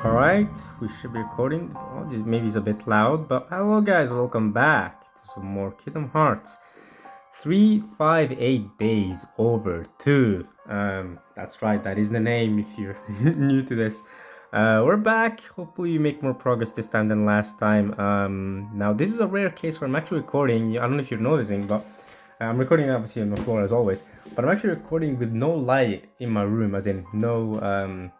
Alright, we should be recording. Well, this maybe is a bit loud, but hello guys, welcome back to some more Kingdom Hearts. 358 days over 2. That's right, that is the name if you're new to this. We're back. Hopefully you make more progress this time than last time. Now this is a rare case where I'm actually recording. I don't know if you're noticing, but I'm recording obviously on the floor as always, but I'm actually recording with no light in my room, as in no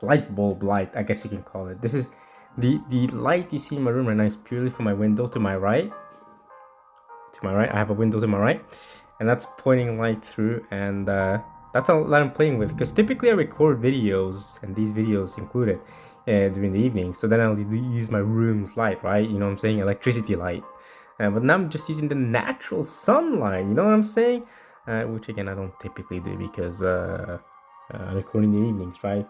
light bulb light, I guess you can call it. This is the light you see in my room right now is purely from my window to my right. I have a window to my right, and that's pointing light through, and that's all that I'm playing with. Because typically I record videos, and these videos included during the evening. So then I'll use my room's light, right? You know what I'm saying? Electricity light. But now I'm just using the natural sunlight. You know what I'm saying? Which again I don't typically do because recording in the evenings, right?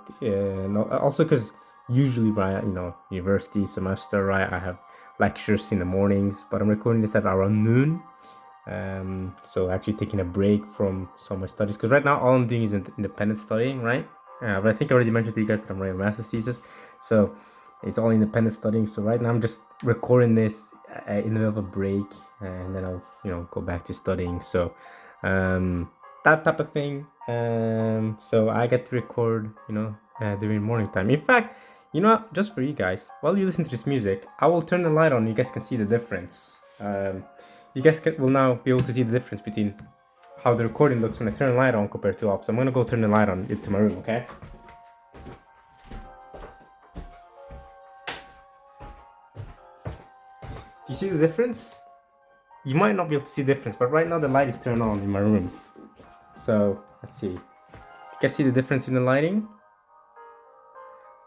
Also because usually, right, university semester, right, I have lectures in the mornings, but I'm recording this at around noon. So actually taking a break from some of my studies, because right now all I'm doing is independent studying, right? But I think I already mentioned to you guys that I'm writing a master's thesis, so it's all independent studying. So right now I'm just recording this in the middle of a break, and then I'll go back to studying. So that type of thing. So I get to record, during morning time. In fact, you know what? Just for you guys, while you listen to this music, I will turn the light on. You guys can see the difference. You guys will now be able to see the difference between how the recording looks when I turn the light on compared to off. So I'm gonna go turn the light on into my room, okay? Do you see the difference? You might not be able to see the difference, but right now the light is turned on in my room. So let's see. You guys see the difference in the lighting?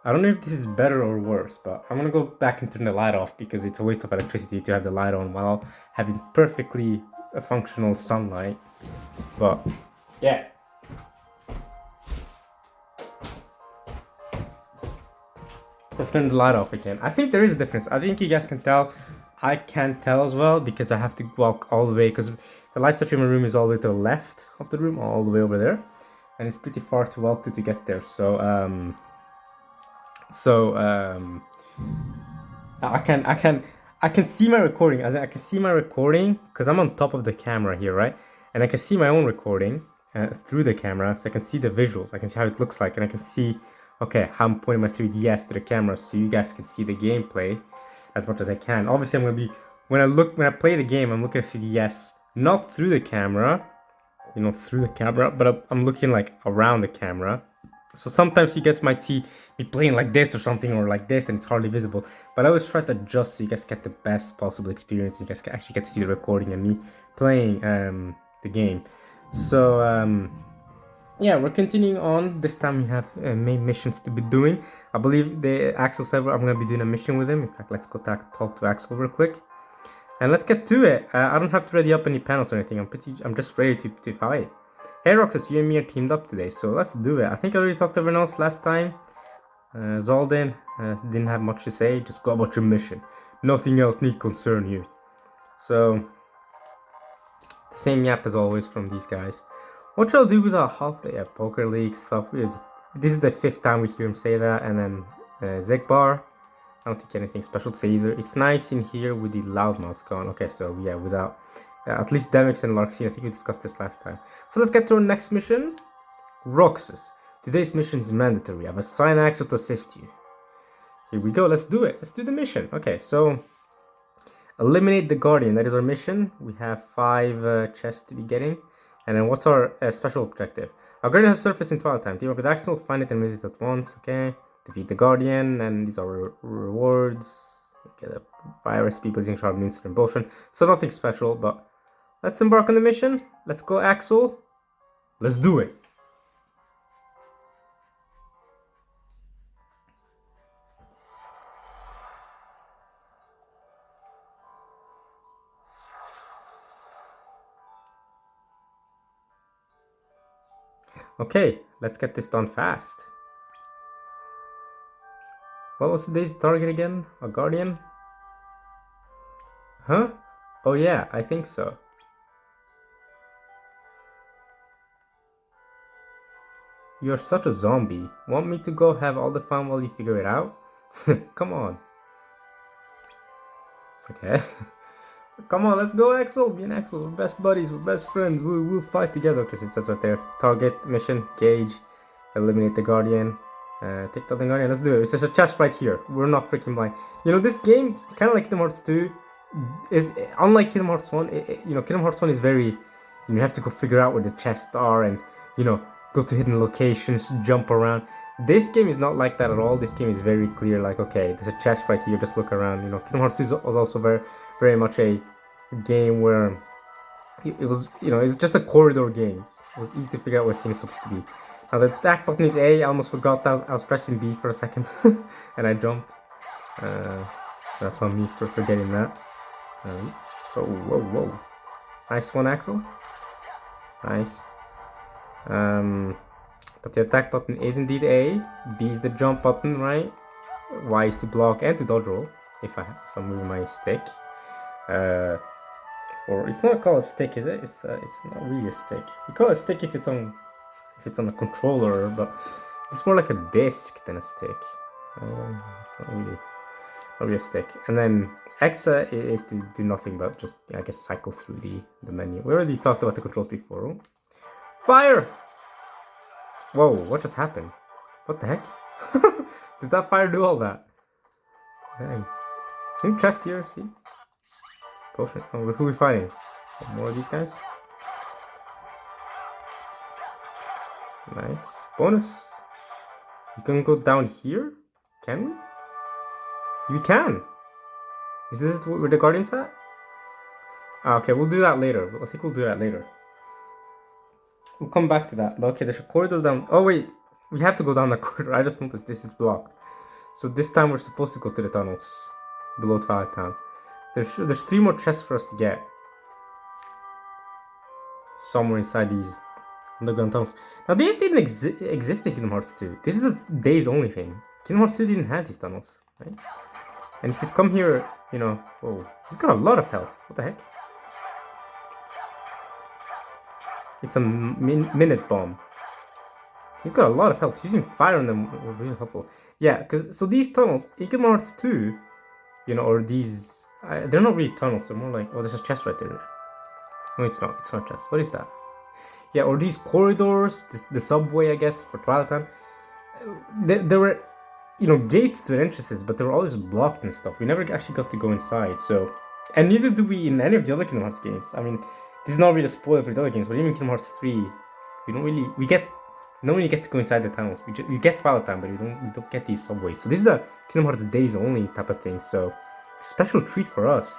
I don't know if this is better or worse, but I'm gonna go back and turn the light off because it's a waste of electricity to have the light on while having perfectly functional sunlight. But yeah. So turn the light off again. I think there is a difference. I think you guys can tell. I can't tell as well because I have to walk all the way, because the light switch in my room is all the way to the left of the room, all the way over there, and it's pretty far to walk to get there. So I can see my recording. As in, I can see my recording because I'm on top of the camera here, right? And I can see my own recording through the camera, so I can see the visuals. I can see how it looks like, and I can see, okay, how I'm pointing my 3DS to the camera, so you guys can see the gameplay as much as I can. Obviously, I'm gonna be when I play the game, I'm looking at 3DS, not through the camera, but I'm looking like around the camera. So sometimes you guys might see me playing like this or something, or like this, and it's hardly visible. But I always try to adjust so you guys get the best possible experience. You guys can actually get to see the recording and me playing the game. So yeah, we're continuing on. This time we have main missions to be doing. I believe the Axel said I'm gonna be doing a mission with him. In fact, let's go talk to Axel real quick, and let's get to it. I don't have to ready up any panels or anything. I'm just ready to fight. Hey Roxas, you and me are teamed up today, so let's do it. I think I already talked to everyone else last time. Zaldin didn't have much to say. Just go about your mission. Nothing else need concern you. So the same yap as always from these guys. What shall I do without half the poker league stuff? This is the 5th time we hear him say that, and then Zegbar. I don't think anything special to say either. It's nice in here with the loudmouths gone. Okay, so yeah, without at least Demix and Larxene. I think we discussed this last time. So let's get to our next mission. Roxas. Today's mission is mandatory. I've assigned Axel to assist you. Here we go. Let's do it. Let's do the mission. Okay, so eliminate the Guardian. That is our mission. We have 5 chests to be getting. And then what's our special objective? Our Guardian has surfaced in Twilight Time. Team up with Axel, find it and meet it at once. Okay. Defeat the Guardian, and these are rewards. Get a fire recipe, blazing shard, moonstone, and potion. So nothing special, but let's embark on the mission. Let's go, Axel. Let's do it. Okay, let's get this done fast. What was today's target again? A Guardian? Huh? Oh yeah, I think so. You're such a zombie. Want me to go have all the fun while you figure it out? Come on. Okay. Come on, let's go, Axel. Me and Axel, we're best buddies, we're best friends. We'll fight together. Okay, it says right there. Target, mission, gauge, eliminate the Guardian. Take down the Guardian. Let's do it. It's just a chest right here. We're not freaking blind. You know, this game, kind of like Kingdom Hearts 2, is unlike Kingdom Hearts 1. You know, Kingdom Hearts 1 is very. You have to go figure out where the chests are and, you know, go to hidden locations, jump around. This game is not like that at all. This game is very clear, like, okay, there's a chest right here, just look around. You know, Kingdom Hearts 2 was also very much a game where it was, you know, it's just a corridor game. It was easy to figure out where things are supposed to be. Now the attack button is A. I almost forgot that I was pressing B for a second and I jumped. That's on me for forgetting that. Oh, whoa. Nice one, Axel. Nice. But the attack button is indeed A. B is the jump button, right? Y is to block and to dodge roll if I'm moving my stick. Or it's not called a stick, is it? It's not really a stick. You call it a stick if it's on a controller, but it's more like a disc than a stick. It's not really a stick. And then X is to do nothing but just, I guess, cycle through the menu. We already talked about the controls before. Oh. Fire! Whoa, what just happened? What the heck? Did that fire do all that? Dang. New chest here, see? Potion. Oh, who are we fighting? More of these guys? Nice. Bonus. You can go down here? Can we? You can! Is this where the Guardian's at? Okay, we'll do that later. I think we'll do that later. We'll come back to that. But okay, there's a corridor down. Oh wait, we have to go down the corridor. I just noticed this is blocked. So this time we're supposed to go to the tunnels below Twilight Town. There's 3 more chests for us to get. Somewhere inside these underground tunnels. Now these didn't exist in Kingdom Hearts 2. This is a days only thing. Kingdom Hearts 2 didn't have these tunnels, right? And if you come here, you know, whoa, he's got a lot of health. What the heck? It's a minute bomb. He's got a lot of health. Using fire on them was really helpful. Yeah, so these tunnels in Kingdom Hearts 2, you know, or these, they're not really tunnels. They're more like, oh, there's a chest right there. No, it's not. It's not a chest. What is that? Yeah, or these corridors, the subway, I guess, for Twilight Town. There were, you know, gates to the entrances, but they were always blocked and stuff. We never actually got to go inside. So, and neither do we in any of the other Kingdom Hearts games. I mean, this is not really a spoiler for the other games, but even Kingdom Hearts 3, we don't really get to go inside the tunnels. We get Twilight Town, but we don't get these subways. So this is a Kingdom Hearts days only type of thing. So special treat for us.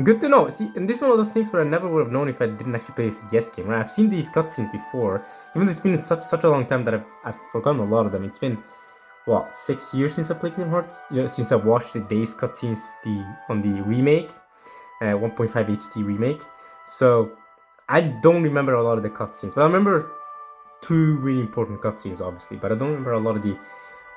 Good to know. See, and this is one of those things where I never would have known if I didn't actually play the DS game. Right? I've seen these cutscenes before, even though it's been such a long time that I've forgotten a lot of them. It's been what, 6 years since I played Kingdom Hearts? Yeah, since I watched the days cutscenes on the remake, 1.5 HD remake. So I don't remember a lot of the cutscenes, but I remember 2 really important cutscenes, obviously. But I don't remember a lot of the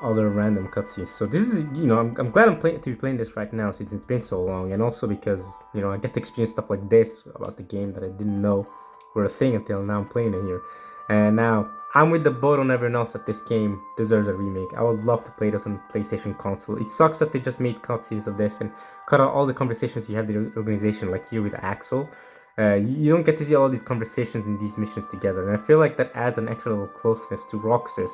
other random cutscenes. So this is, you know, I'm glad to be playing this right now since it's been so long, and also because, you know, I get to experience stuff like this about the game that I didn't know were a thing until now I'm playing it here. And now I'm with the boat on everyone else that this game deserves a remake. I would love to play this on PlayStation console. It sucks that they just made cutscenes of this and cut out all the conversations you have with the organization, like here with Axel. You don't get to see all these conversations in these missions together, and I feel like that adds an extra little closeness to Roxas,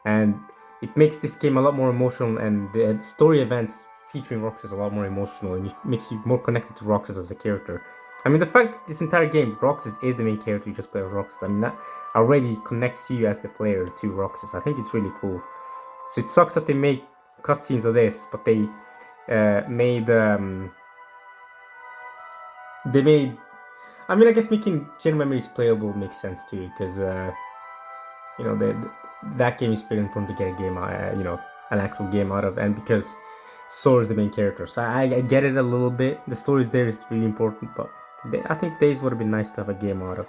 and it makes this game a lot more emotional, and the story events featuring Roxas a lot more emotional, and it makes you more connected to Roxas as a character. I mean, the fact that this entire game, Roxas is the main character, you just play as Roxas, I mean, that already connects you as the player to Roxas. I think it's really cool. So it sucks that they make cutscenes of this, but they made, I mean, I guess making Chain Memories playable makes sense too, because, you know, that game is very important to get a game, you know, an actual game out of, and because Sora is the main character. So I get it a little bit. The story is there is really important, but I think Days would have been nice to have a game out of.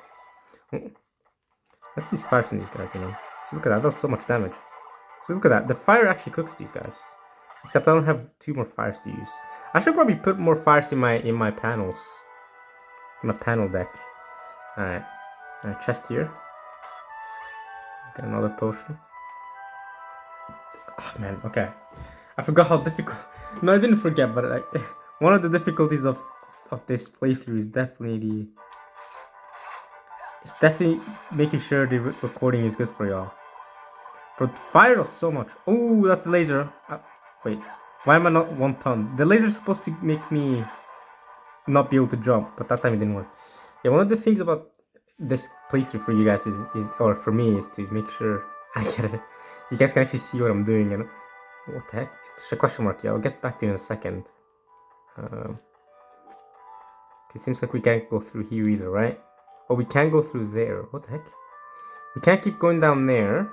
Let's use fires on these guys, you know. So look at that, that does so much damage. So look at that, the fire actually cooks these guys. Except I don't have 2 more fires to use. I should probably put more fires in my panels. My panel deck. Alright. Chest here. Get another potion. Oh man, okay. I forgot how difficult. No, I didn't forget, but like one of the difficulties of this playthrough is definitely making sure the recording is good for y'all. But fire us so much. Oh, that's the laser. Wait, why am I not 1 ton? The laser's supposed to make me not be able to jump, but that time it didn't work. Yeah, one of the things about this playthrough for you guys is or for me is to make sure I get it. You guys can actually see what I'm doing, you know. What the heck? It's a question mark. Yeah, I'll get back to you in a second. It seems like we can't go through here either, right? Oh, we can go through there. What the heck? We can't keep going down there.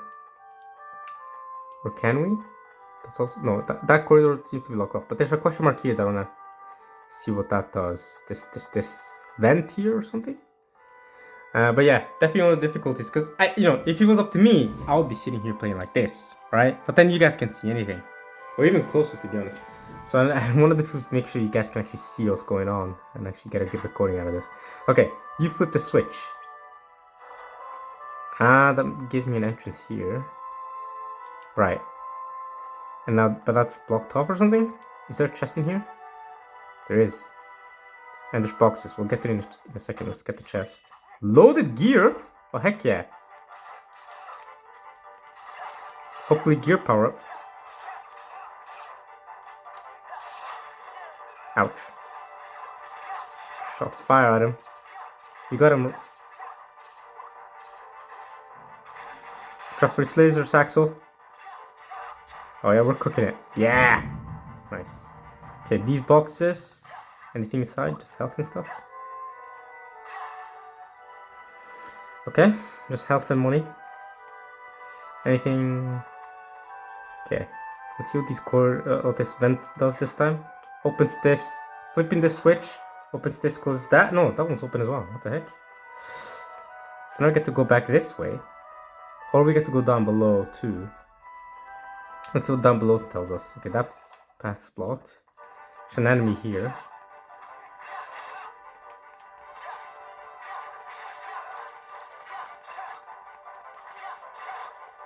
Or can we? That's also no. That corridor seems to be locked off. But there's a question mark here that I wanna see what that does. This vent here or something. But yeah, definitely one of the difficulties because if it was up to me, I would be sitting here playing like this, right? But then you guys can't see anything, or even closer, to be honest. So one of the things to make sure you guys can actually see what's going on and actually get a good recording out of this. Okay, you flip the switch. That gives me an entrance here, right? And now, but that's blocked off or something. Is there a chest in here? There is. And there's boxes. We'll get to it in a second. Let's get the chest. Loaded gear? Oh, heck yeah. Hopefully gear power up. Ouch. Shot fire at him. You got him. Trap for his lasers, Axel. Oh yeah, we're cooking it. Yeah! Nice. Okay, these boxes. Anything inside? Just health and stuff? Okay, just health and money. Anything? Okay, let's see what this vent does this time. Opens this, flipping the switch. Opens this, closes that. No, that one's open as well. What the heck? So now we get to go back this way, or we get to go down below too. Let's see what down below tells us. Okay, that path's blocked. There's an enemy here.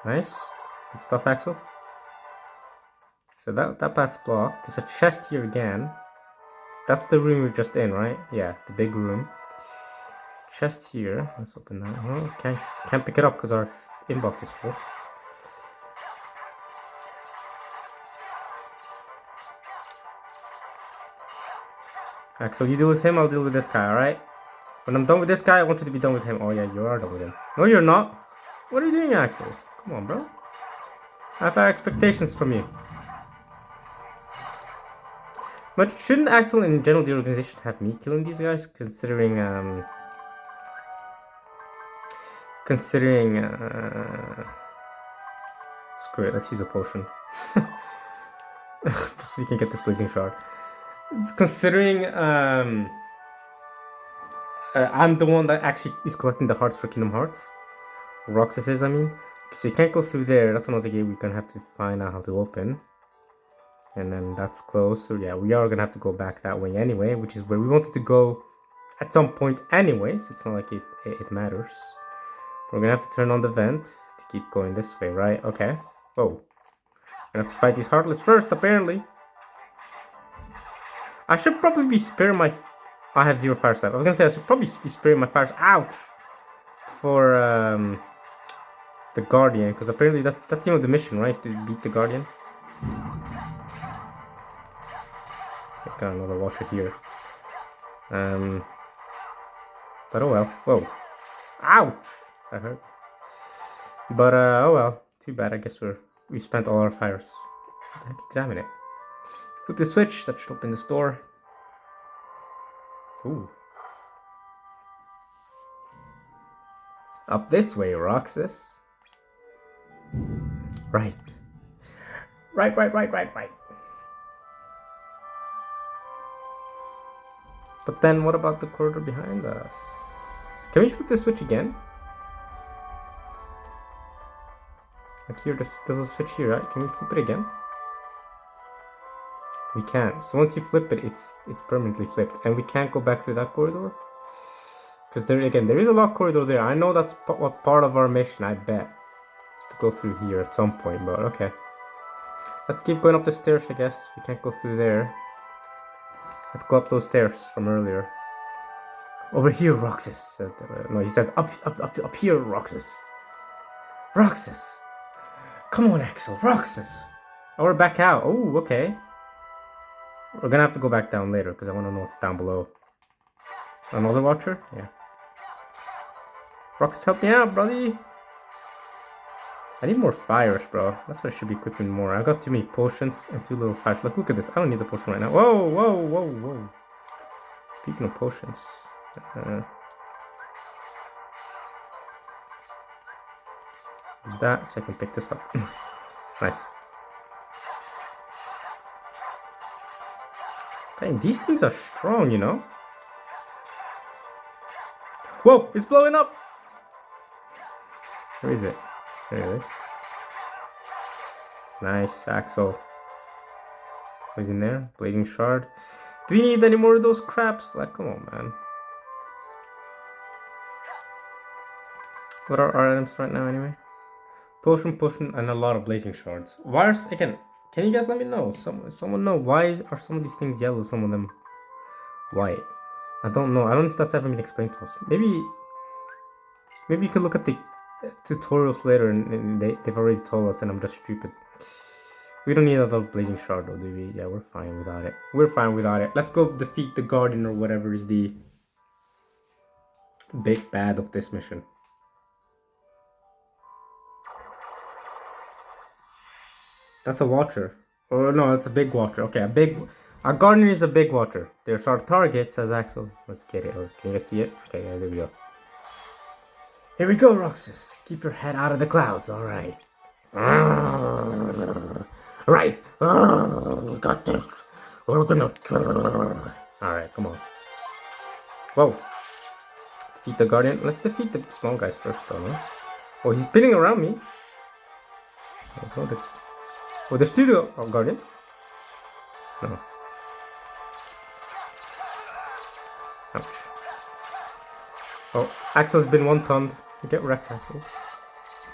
Nice. Good stuff, Axel. So that path's blocked. There's a chest here again. That's the room we're just in, right? Yeah, the big room. Chest here. Let's open that. Oh, can't pick it up because our inbox is full. Axel, you deal with him, I'll deal with this guy, alright? When I'm done with this guy, I want you to be done with him. Oh yeah, you are done with him. No, you're not. What are you doing, Axel? Come on, bro. I have high expectations from you. But shouldn't Axel and in general the organization have me killing these guys, considering screw it, let's use a potion. Just so we can get this blazing shard. Considering I'm the one that actually is collecting the hearts for Kingdom Hearts. Roxas is, I mean. So you can't go through there. That's another gate we're gonna have to find out how to open. And then that's closed. So yeah, we are gonna have to go back that way anyway, which is where we wanted to go at some point anyways. It's not like it matters. We're gonna have to turn on the vent to keep going this way, right? Okay. Whoa. We're gonna have to fight these Heartless first, apparently. I should probably be sparing my... I have 0 fire stat. I was gonna say I should probably be sparing my fires out for the Guardian, because apparently that's the name of the mission, right? Is to beat the Guardian. I got another watcher here. But oh well. Whoa. Ouch! That hurt. But oh well. Too bad. I guess we spent all our fires. Examine it. Flip the switch. That should open this door. Ooh. Up this way, Roxas. Right. Right. But then what about the corridor behind us? Can we flip the switch again? Like here, there's a switch here, right? Can we flip it again? We can't. So once you flip it, it's permanently flipped. And we can't go back through that corridor? Because there is a locked corridor there. I know that's what part of our mission, I bet. It's to go through here at some point, but okay. Let's keep going up the stairs, I guess. We can't go through there. Let's go up those stairs from earlier. Over here, Roxas. No, he said up here, Roxas. Roxas. Come on, Axel. Roxas. Oh, we're back out. Oh, okay. We're gonna have to go back down later because I want to know what's down below. Another watcher? Yeah. Roxas, help me out, buddy. I need more fires, bro. That's what I should be equipping more. I got too many potions and too little fires. Like, look at this. I don't need the potion right now. Whoa, whoa, whoa, whoa. Speaking of potions. Use that so I can pick this up. Nice. Dang, these things are strong, you know? Whoa, it's blowing up! Where is it? There it is. Nice, Axel. What's in there? Blazing shard. Do we need any more of those craps? Like, come on, man. What are our items right now, anyway? Potion, and a lot of blazing shards. Why are, again, can you guys let me know? Someone know, why are some of these things yellow, some of them white? I don't know. I don't know if that's ever been explained to us. Maybe you could look at the tutorials later and they've already told us and I'm just stupid. We don't need another blazing shard though, do we? Yeah, we're fine without it. We're fine without it. Let's go defeat the guardian or whatever is the big bad of this mission. That's a watcher. Oh no, it's a big watcher. Okay, a guardian is a big watcher. There's our target, says Axel. Let's get it. Or can you guys see it? Okay, yeah, there we go. Here we go, Roxas. Keep your head out of the clouds, alright. Right. Got this. We're gonna. Alright, come on. Whoa. Defeat the guardian. Let's defeat the small guys first, though, no? Oh, he's spinning around me. Oh, there's two guardian. No. Ouch. Oh, Axel's been one-toned. Get wrecked, Axel.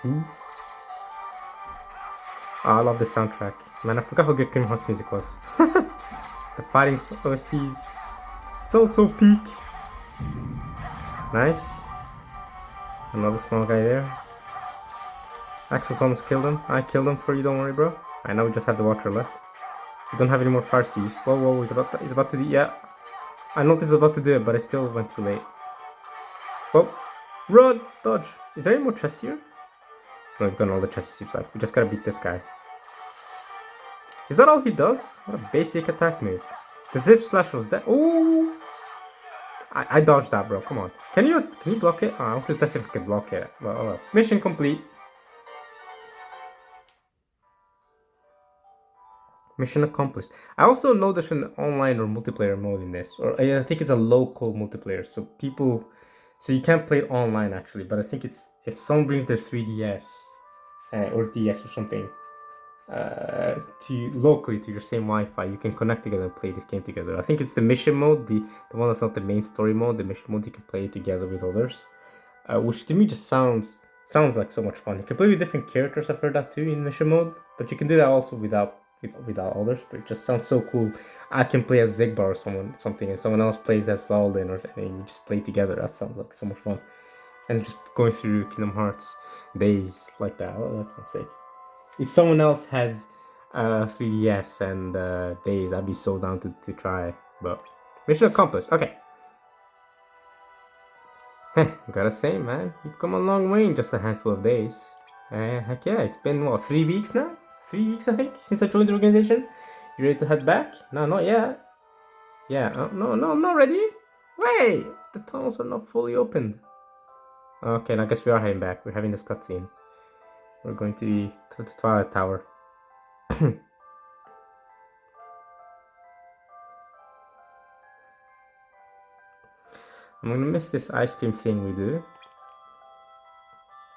Oh, I love the soundtrack. Man, I forgot how good Kingdom Hearts music was. The fighting OSTs. It's all so peak. Nice. Another small guy there. Axel's almost killed him. I killed him for you, don't worry, bro. I know we just have the water left. We don't have any more fires to use. Whoa, whoa, he's about to do, yeah. I noticed he was about to do it, but I still went too late. Whoa. Run! Dodge! Is there any more chests here? No, we've got all the chests seems like. We just gotta beat this guy. Is that all he does? What a basic attack move. The zip slash was dead. Ooh! I dodged that, bro. Come on. Can you block it? Oh, I want to test if I can block it. Well, oh well. Mission complete. Mission accomplished. I also know there's an online or multiplayer mode in this. Or I think it's a local multiplayer. So you can't play it online actually. But I think it's, if someone brings their 3DS or DS or something locally to your same Wi-Fi, you can connect together and play this game together. I think it's the mission mode, the one that's not the main story mode. The mission mode you can play together with others, which to me just sounds like so much fun. You can play with different characters. I've heard that too in mission mode, but you can do that also without others. But it just sounds so cool. I can play as Zigbar or something, and someone else plays as Laldin, and you just play together. That sounds like so much fun. And just going through Kingdom Hearts days like that. Oh, that sounds sick. If someone else has 3DS and days, I'd be so down to try. But mission accomplished. Okay. Gotta say, man, you've come a long way in just a handful of days. Heck yeah, it's been what, 3 weeks now? 3 weeks, I think, since I joined the organization. You ready to head back? No, not yet. Yeah, no, I'm not ready. Wait, the tunnels are not fully opened. Okay, I guess we are heading back. We're having this cutscene. We're going to the Twilight Tower. I'm gonna miss this ice cream thing we do.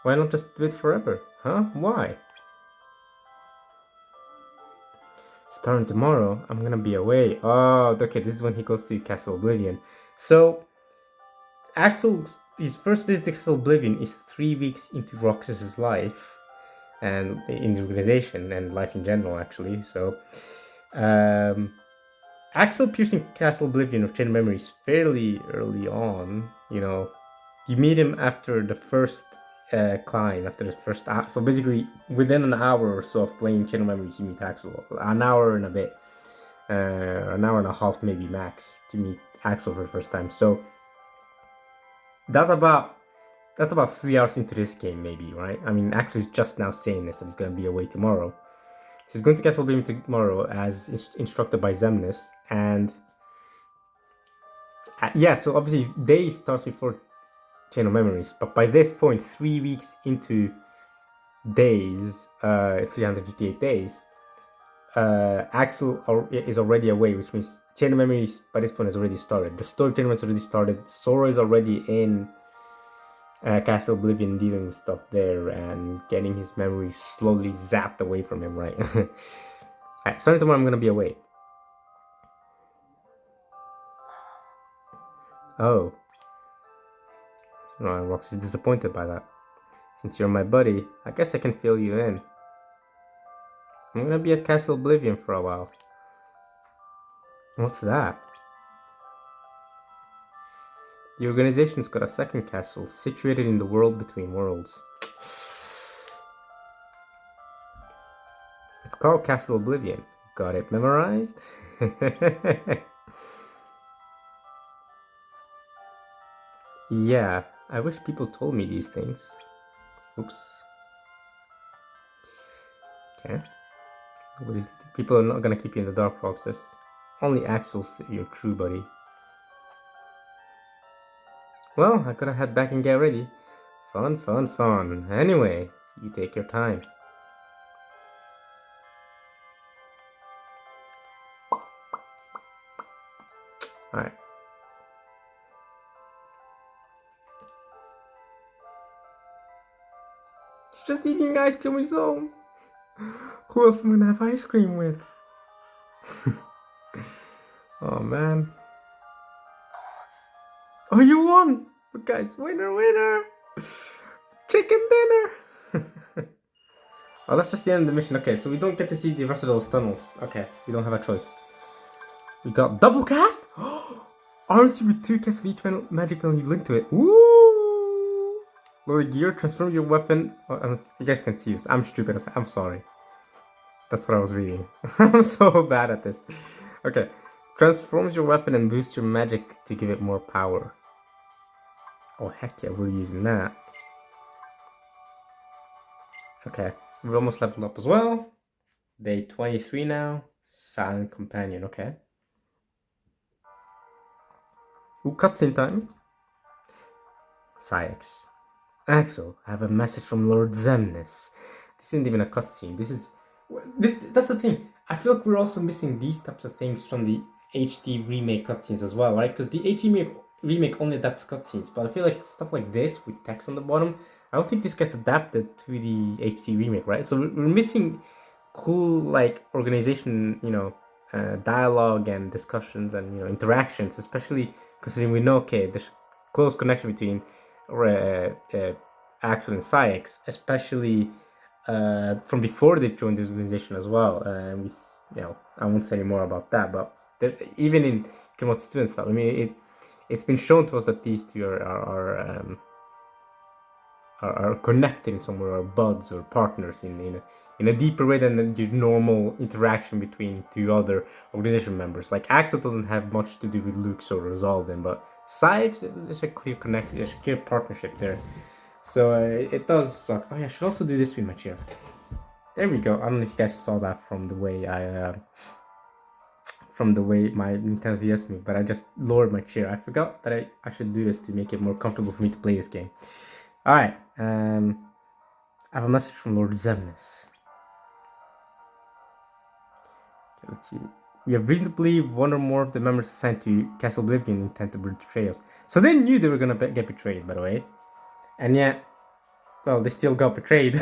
Why not just do it forever? Huh? Why? Starting tomorrow, I'm gonna be away. Oh, okay, this is when he goes to Castle Oblivion. So, his first visit to Castle Oblivion is 3 weeks into Roxas's life. and in the organization and life in general, actually. So, Axel piercing Castle Oblivion of Chain of Memories fairly early on. You meet him after the first climb, after the first hour. So basically, within an hour or so of playing Chain of Memories, you meet Axel. An hour and a bit, an hour and a half maybe max to meet Axel for the first time. So that's about 3 hours into this game, maybe, right? I mean, Axel is just now saying this that he's gonna be away tomorrow. So he's going to Castle Oblivion tomorrow as instructed by Zemnis, and yeah, so obviously day starts before Chain of Memories, but by this point, 3 weeks into days, 358 days, Axel is already away, which means Chain of Memories by this point has already started. The story tournament's already started. Sora is already in Castle Oblivion dealing with stuff there and getting his memories slowly zapped away from him, right? Alright, starting tomorrow I'm gonna be away. Oh. No, Roxy's disappointed by that. Since you're my buddy, I guess I can fill you in. I'm gonna be at Castle Oblivion for a while. What's that? The organization's got a second castle situated in the world between worlds. It's called Castle Oblivion. Got it memorized? Yeah, I wish people told me these things. Oops. Okay. People are not gonna keep you in the dark, Roxas. Only Axel's your true buddy. Well, I gotta head back and get ready. Fun, fun, fun. Anyway, you take your time. Alright. He's just eating ice cream on his own. Who else am I gonna have ice cream with? Oh man. Oh, you won! But guys, winner! Chicken dinner! Oh, that's just the end of the mission. Okay, so we don't get to see the rest of those tunnels. Okay, we don't have a choice. We got double cast? Arms you with 2 casts of each magic when you link to it. Woo! Lower gear, transform your weapon. Oh, you guys can see this. I'm stupid. I'm sorry. That's what I was reading. I'm so bad at this. Okay. Transforms your weapon and boosts your magic to give it more power. Oh, heck yeah, we're using that. Okay. We're almost leveled up as well. Day 23 now. Silent Companion. Okay. Ooh, cutscene time. Cyax. Axel, I have a message from Lord Zemnis. This isn't even a cutscene. That's the thing. I feel like we're also missing these types of things from the HD remake cutscenes as well, right? Because the HD remake only adapts cutscenes, but I feel like stuff like this with text on the bottom, I don't think this gets adapted to the HD remake, right? So we're missing cool like organization, dialogue and discussions and interactions, especially considering we know there's close connection between Axel and Cyax, especially from before they joined the organization as well. I won't say any more about that, but even in Kimo's student stuff, I mean, it's been shown to us that these two are connected in some way, or buds or partners in a deeper way than your normal interaction between 2 other organization members. Like Axel doesn't have much to do with Luke's or Zaldin, but Cyax, there's a clear connection, there's a clear partnership there. So it does suck. Oh yeah, I should also do this with my chair. There we go. I don't know if you guys saw that from the way my Nintendo DS moved, but I just lowered my chair. I forgot that I should do this to make it more comfortable for me to play this game. Alright, I have a message from Lord Zemnis. Okay, let's see. We have reason to believe one or more of the members assigned to Castle Oblivion intend to betray us. So they knew they were gonna get betrayed, by the way. And yet, well, they still got betrayed.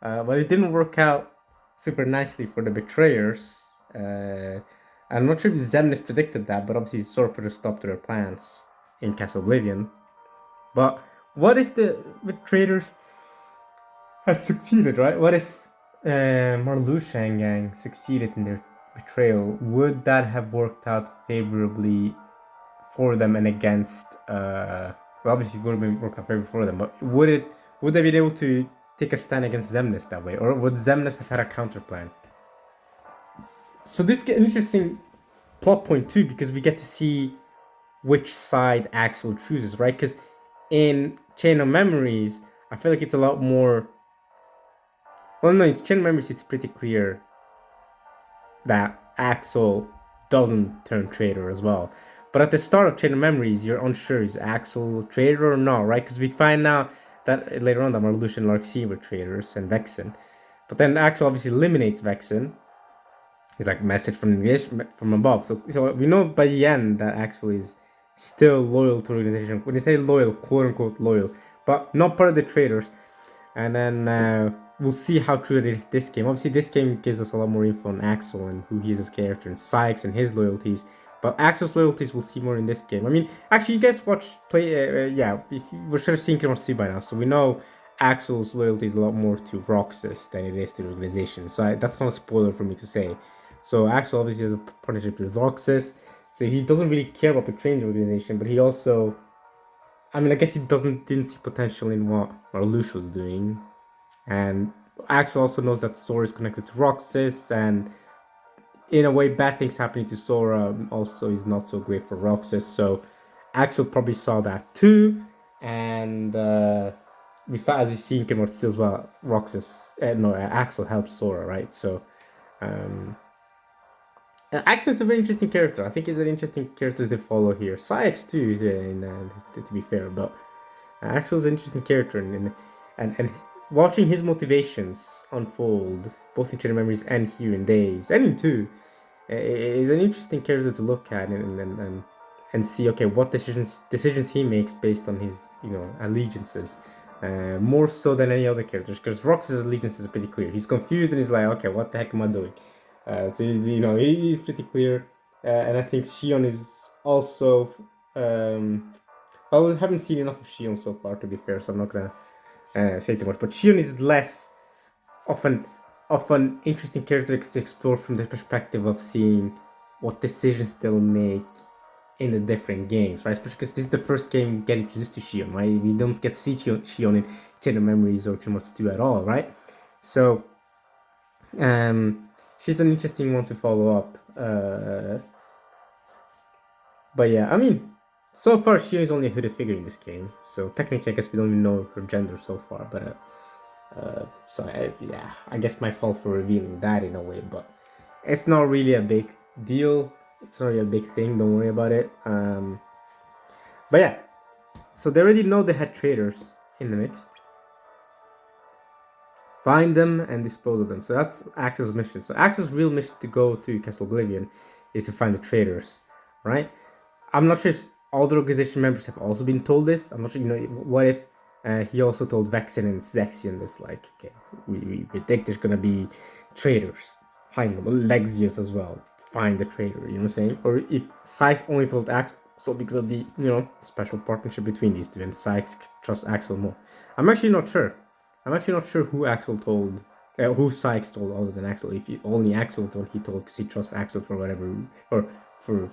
But it didn't work out super nicely for the betrayers. I'm not sure if Zemnis predicted that, but obviously Sora put a stop to their plans in Castle Oblivion. But what if the betrayers had succeeded, right? What if Marluxia and gang succeeded in their betrayal? Would that have worked out favorably for them and against? Well, obviously, it would have been worked out favorably for them, but would they be able to take a stand against Xemnas that way, or would Xemnas have had a counter plan? So this gets an interesting plot point too, because we get to see which side Axel chooses, right? Because in Chain of Memories, I feel like it's a lot more. Well, no, in Chain of Memories, it's pretty clear that Axel doesn't turn traitor as well. But at the start of Chain of Memories, you're unsure, is Axel traitor or not, right? Because we find out that later on that Marluxia and Larxene were traitors and Vexen. But then Axel obviously eliminates Vexen. It's like message from above. So we know by the end that Axel is still loyal to the organization. When they say loyal, quote unquote loyal, but not part of the traitors. And then we'll see how true it is this game. Obviously, this game gives us a lot more info on Axel and who he is as a character, and Sykes and his loyalties. But Axel's loyalties we'll see more in this game. I mean, actually, you guys yeah, we should have seen Kingdom Hearts 2 by now, so we know Axel's loyalty is a lot more to Roxas than it is to the organization. So that's not a spoiler for me to say. So Axel obviously has a partnership with Roxas, so he doesn't really care about betraying the organization, but he also, I mean, I guess he didn't see potential in what Marluxia was doing. And Axel also knows that Sora is connected to Roxas, and in a way, bad things happening to Sora also is not so great for Roxas. So Axel probably saw that too, and as we see in Kingdom Hearts 2 as well, Axel helps Sora, right? So Axel is a very interesting character. I think he's an interesting character to follow here. Sykes too, to be fair, but Axel's an interesting character, and watching his motivations unfold, both in Chain of Memories and here in Days, and in 2, is an interesting character to look at and see, okay, what decisions he makes based on his, allegiances. More so than any other characters, because Roxas' allegiances are pretty clear. He's confused and he's like, okay, what the heck am I doing? So he's pretty clear, and I think Xion is also. I haven't seen enough of Xion so far, to be fair, so I'm not gonna say too much. But Xion is less of an interesting character to explore from the perspective of seeing what decisions they'll make in the different games, right? Especially because this is the first game we get introduced to Xion, right? We don't get to see Xion in Chain of Memories or Kingdom Hearts 2 at all, right? So, she's an interesting one to follow up. But yeah, I mean, so far Xion is only a hooded figure in this game. So technically, I guess we don't even know her gender so far. But I guess my fault for revealing that in a way. But it's not really a big deal. It's not really a big thing. Don't worry about it. But yeah, so they already know they had traitors in the mix. Find them and dispose of them. So that's Axel's mission. So Axel's real mission to go to Castle Oblivion is to find the traitors, right? I'm not sure if all the organization members have also been told this. I'm not sure, what if he also told Vexen and Zexion this, like, okay, we think there's gonna be traitors. Find them. Lexius as well. Find the traitor, you know what I'm saying? Or if Sykes only told Axel because of the, special partnership between these two, and Sykes trusts Axel more. I'm actually not sure. Who Axel told, who Sykes told other than Axel. If only Axel told, because he trusts Axel for whatever, or for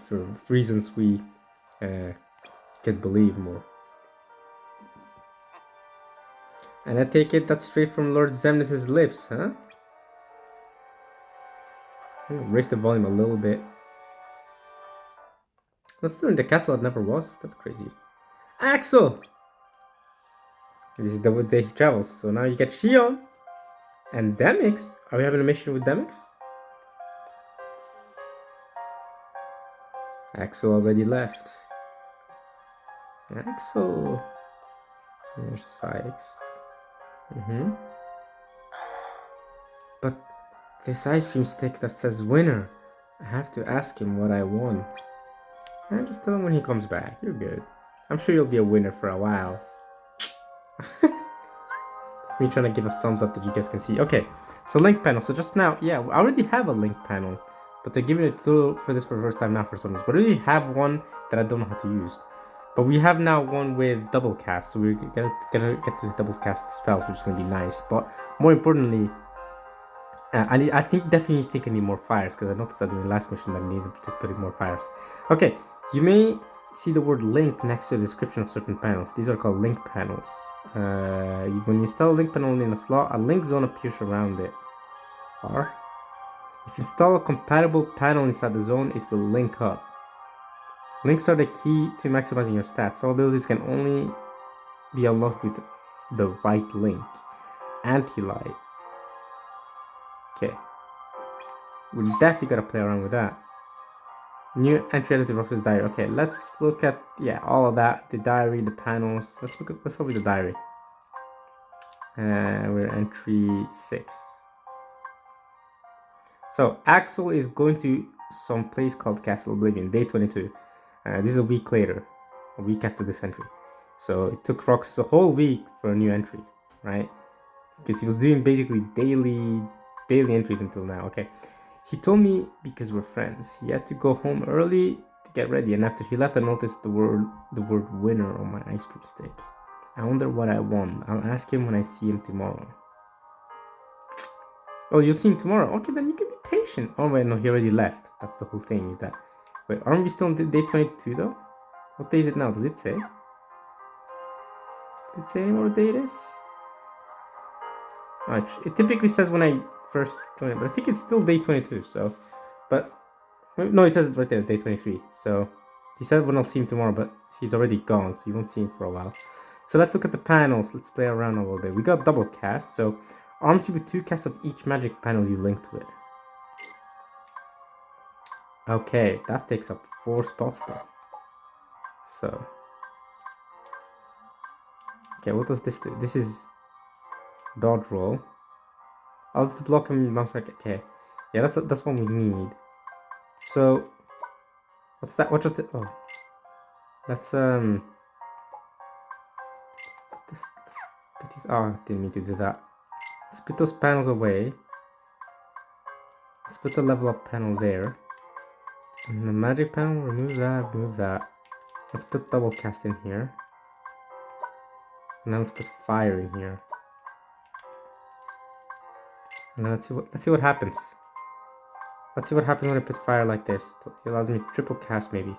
reasons we could believe more. And I take it that's straight from Lord Xemnas' lips, huh? I'm gonna raise the volume a little bit. That's still in the castle it never was. That's crazy. Axel! This is the day he travels. So now you get Xion and Demix. Are we having a mission with Demix? Axel already left. Axel. There's Sykes. But this ice cream stick that says winner. I have to ask him what I won. And just tell him when he comes back. You're good. I'm sure you'll be a winner for a while. It's me trying to give a thumbs up that you guys can see. Okay, so link panel. So just now, yeah, I already have a link panel, but they're giving it through for the first time now for some reason. But I already have one that I don't know how to use. But we have now one with double cast, so we're gonna get to the double cast spells, which is gonna be nice. But more importantly, I definitely think I need more fires, because I noticed that in the last mission that I needed to put in more fires. Okay, you may see the word link next to the description of certain panels. These are called link panels. When you install a link panel in a slot, a link zone appears around it. Or if you install a compatible panel inside the zone, it will link up. Links are the key to maximizing your stats. All abilities can only be unlocked with the right link. Anti-light. Okay. We definitely gotta play around with that. New entry edited Roxas diary. Okay, let's look at all of that. The diary, the panels. Let's start with the diary. We're entry 6. So Axel is going to some place called Castle Oblivion, day 22. This is a week later, a week after this entry. So it took Roxas a whole week for a new entry, right? Because he was doing basically daily entries until now. Okay, he told me because we're friends. He had to go home early to get ready, and after he left, I noticed the word winner on my ice cream stick. I wonder what I won. I'll ask him when I see him tomorrow. Oh, you'll see him tomorrow. Okay, then you can be patient. Oh wait, no, he already left. That's the whole thing. Is that? Wait, aren't we still on day 22 though? What day is it now? Does it say? Does it say any more day it is? It typically says when I first join it, but I think it's still day 22. So, but no, it says it right there, day 23. So he said when I'll see him tomorrow, but he's already gone, so you won't see him for a while. So let's look at the panels. Let's play around a little bit. We got double cast, so arms you with 2 casts of each magic panel you link to it. Okay, that takes up 4 spots though. So, okay, what does this do? This is dodge roll. I'll just block him bounce back. Okay, yeah, that's what we need. So, what's that? What just? Oh, let's put these. Oh, I didn't mean to do that. Let's put those panels away. Let's put the level up panel there. And the magic panel, remove that. Let's put double cast in here. And now let's put fire in here. And now let's see what happens. Let's see what happens when I put fire like this. It allows me to triple cast maybe.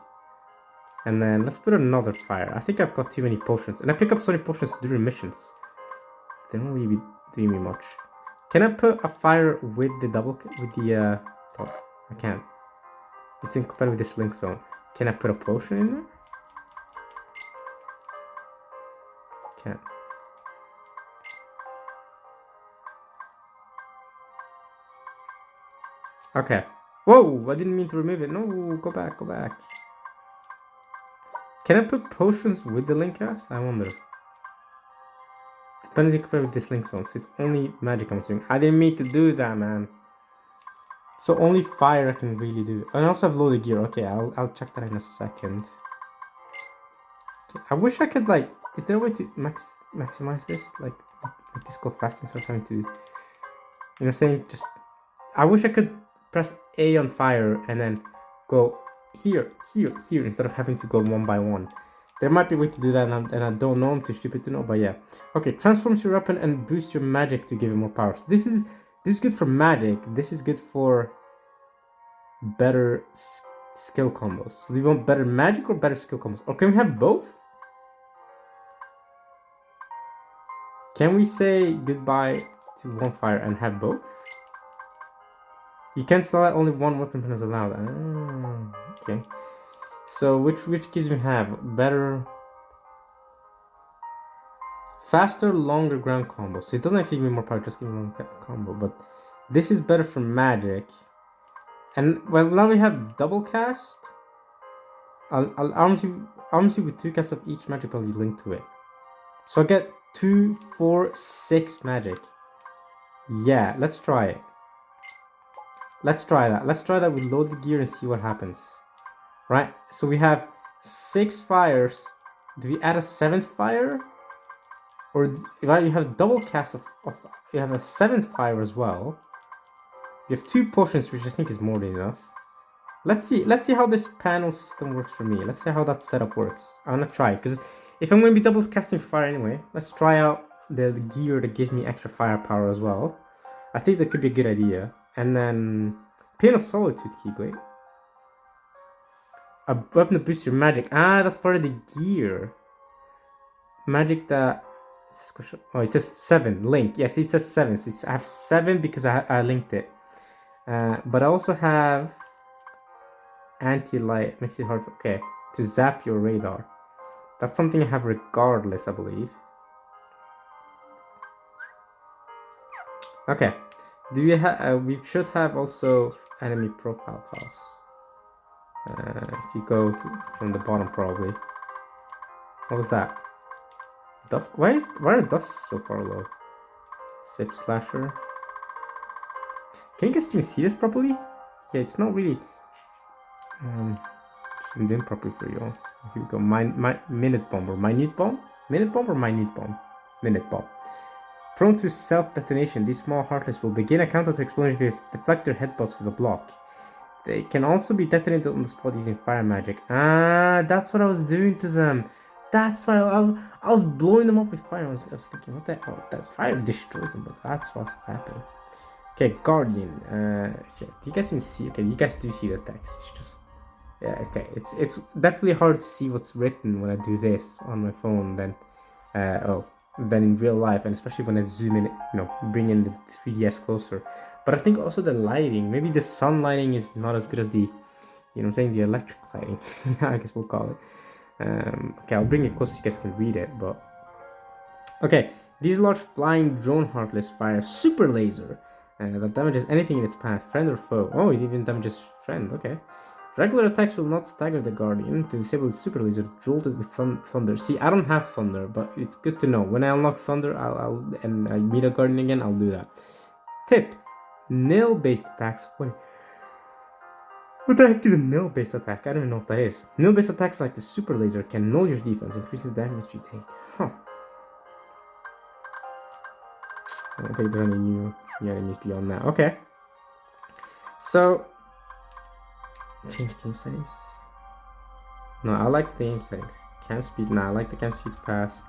And then let's put another fire. I think I've got too many potions. And I pick up so many potions during missions. They don't really be doing me much. Can I put a fire with the oh, I can't. It's incompatible with this link zone. Can I put a potion in there? Can't. Okay. Whoa! I didn't mean to remove it. No, go back. Can I put potions with the link cast? I wonder. Depends compared with this link zone. So it's only magic I'm assuming. I didn't mean to do that, man. So only fire I can really do. And I also have loaded gear. Okay, I'll check that in a second. Okay, I wish I could is there a way to maximize this? Like make this go faster instead of having to, saying just. I wish I could press A on fire and then go here instead of having to go one by one. There might be a way to do that, and I don't know. I'm too stupid to know, but yeah. Okay, transforms your weapon and boosts your magic to give it more power. So this is good for magic. This is good for better skill combos. So do you want better magic or better skill combos? Or can we have both? Can we say goodbye to one fire and have both? You can select only one weapon is allowed. Okay. So which gives me have better, faster, longer ground combo. So it doesn't actually give me more power, just give me one combo. But this is better for magic. And well, now we have double cast. I'll arms you with 2 casts of each magic spell you link to it. So I get 2, 4, 6 magic. Yeah, let's try it. Let's try that. Let's try that with loaded gear and see what happens. Right? So we have 6 fires. Do we add a 7th fire? Or you have double cast of you have a 7th fire as well. You have 2 potions, which I think is more than enough. Let's see how this panel system works for me. Let's see how that setup works. I wanna try, because if I'm gonna be double casting fire anyway, let's try out the gear that gives me extra firepower as well. I think that could be a good idea. And then Pain of Solitude Keyblade. A weapon that boosts your magic. Ah, that's part of the gear. Magic that... Oh, it says 7. Link. Yes, it says 7. So I have 7 because I linked it. But I also have... Anti-light. Makes it hard for... Okay. To zap your radar. That's something I have regardless, I believe. Okay. Do we have... we should have also enemy profile files. If you go from the bottom, probably. What was that? Dusk? Why are dusks so far low? Sip slasher. Can you guys see this properly? Yeah, it's not really zoomed in properly for you all. Here we go. My minute bomb or minute bomb? Minute bomb or minute bomb? Minute bomb. Prone to self-detonation, these small heartless will begin a countdown to explosion if you deflect their headbutts with a block. They can also be detonated on the spot using fire magic. Ah, that's what I was doing to them. That's why I was blowing them up with fire. I was thinking, what the hell? That fire destroys them, but that's what's happening. Okay, Guardian. So do you guys even see? Okay, you guys do see the text. It's just, yeah. Okay, it's definitely hard to see what's written when I do this on my phone than in real life, and especially when I zoom in, bring in the 3DS closer. But I think also the lighting, maybe the sun lighting is not as good as the, the electric lighting. I guess we'll call it. Okay, I'll bring it close so you guys can read it, but... Okay, these large flying drone heartless fire super laser that damages anything in its path, friend or foe. Oh, it even damages friend, okay. Regular attacks will not stagger the Guardian. To disable the super laser, jolted with some thunder. See, I don't have thunder, but it's good to know. When I unlock thunder, and I meet a Guardian again, I'll do that. Tip. Nail-based attacks. Wait. What the heck is a nail-based attack? I don't even know what that is. Nail-based attacks like the super laser can null your defense, increasing the damage you take. Huh. I don't think there's any new enemies beyond that. Okay. So... Change game settings. No, I like the game settings. Cam speed. Nah, I like the cam speed pass.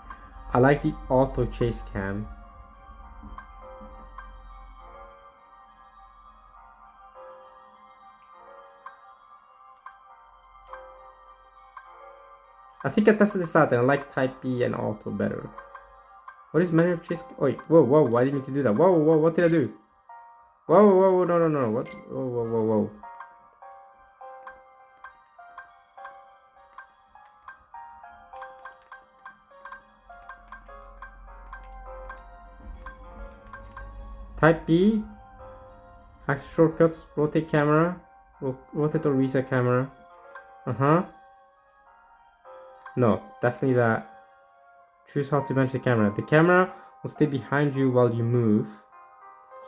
I like the auto chase cam. I think I tested this out and I like Type B and Auto better. What is manual chase? Oh, wait, whoa, why did I need to do that? Whoa, what did I do? Whoa, no, what? Whoa. Type B, access shortcuts, rotate camera, rotate or reset camera. No, definitely that. Choose how to manage the camera. The camera will stay behind you while you move.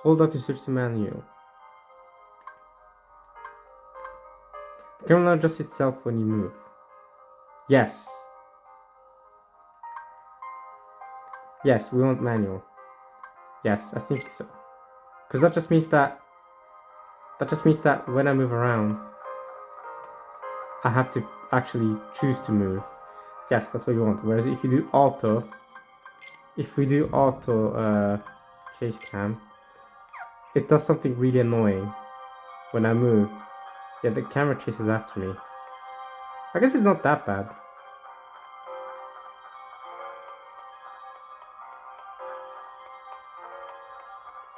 Hold out to switch to manual. The camera will adjust itself when you move. Yes. Yes, we want manual. Yes, I think so. Because that just means that when I move around, I have to actually choose to move. Yes, that's what you want. Whereas if we do auto chase cam, it does something really annoying when I move. Yeah, the camera chases after me. I guess it's not that bad.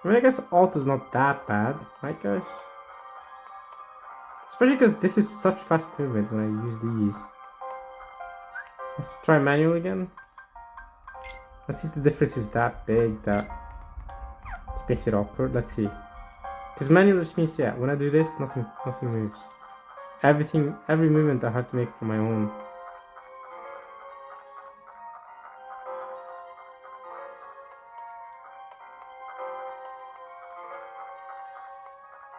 I mean, I guess auto's not that bad, right guys? Especially because this is such fast movement when I use these. Let's try manual again. Let's see if the difference is that big that it makes it awkward. Let's see. Because manual just means, yeah, when I do this, nothing moves. Every movement I have to make for my own.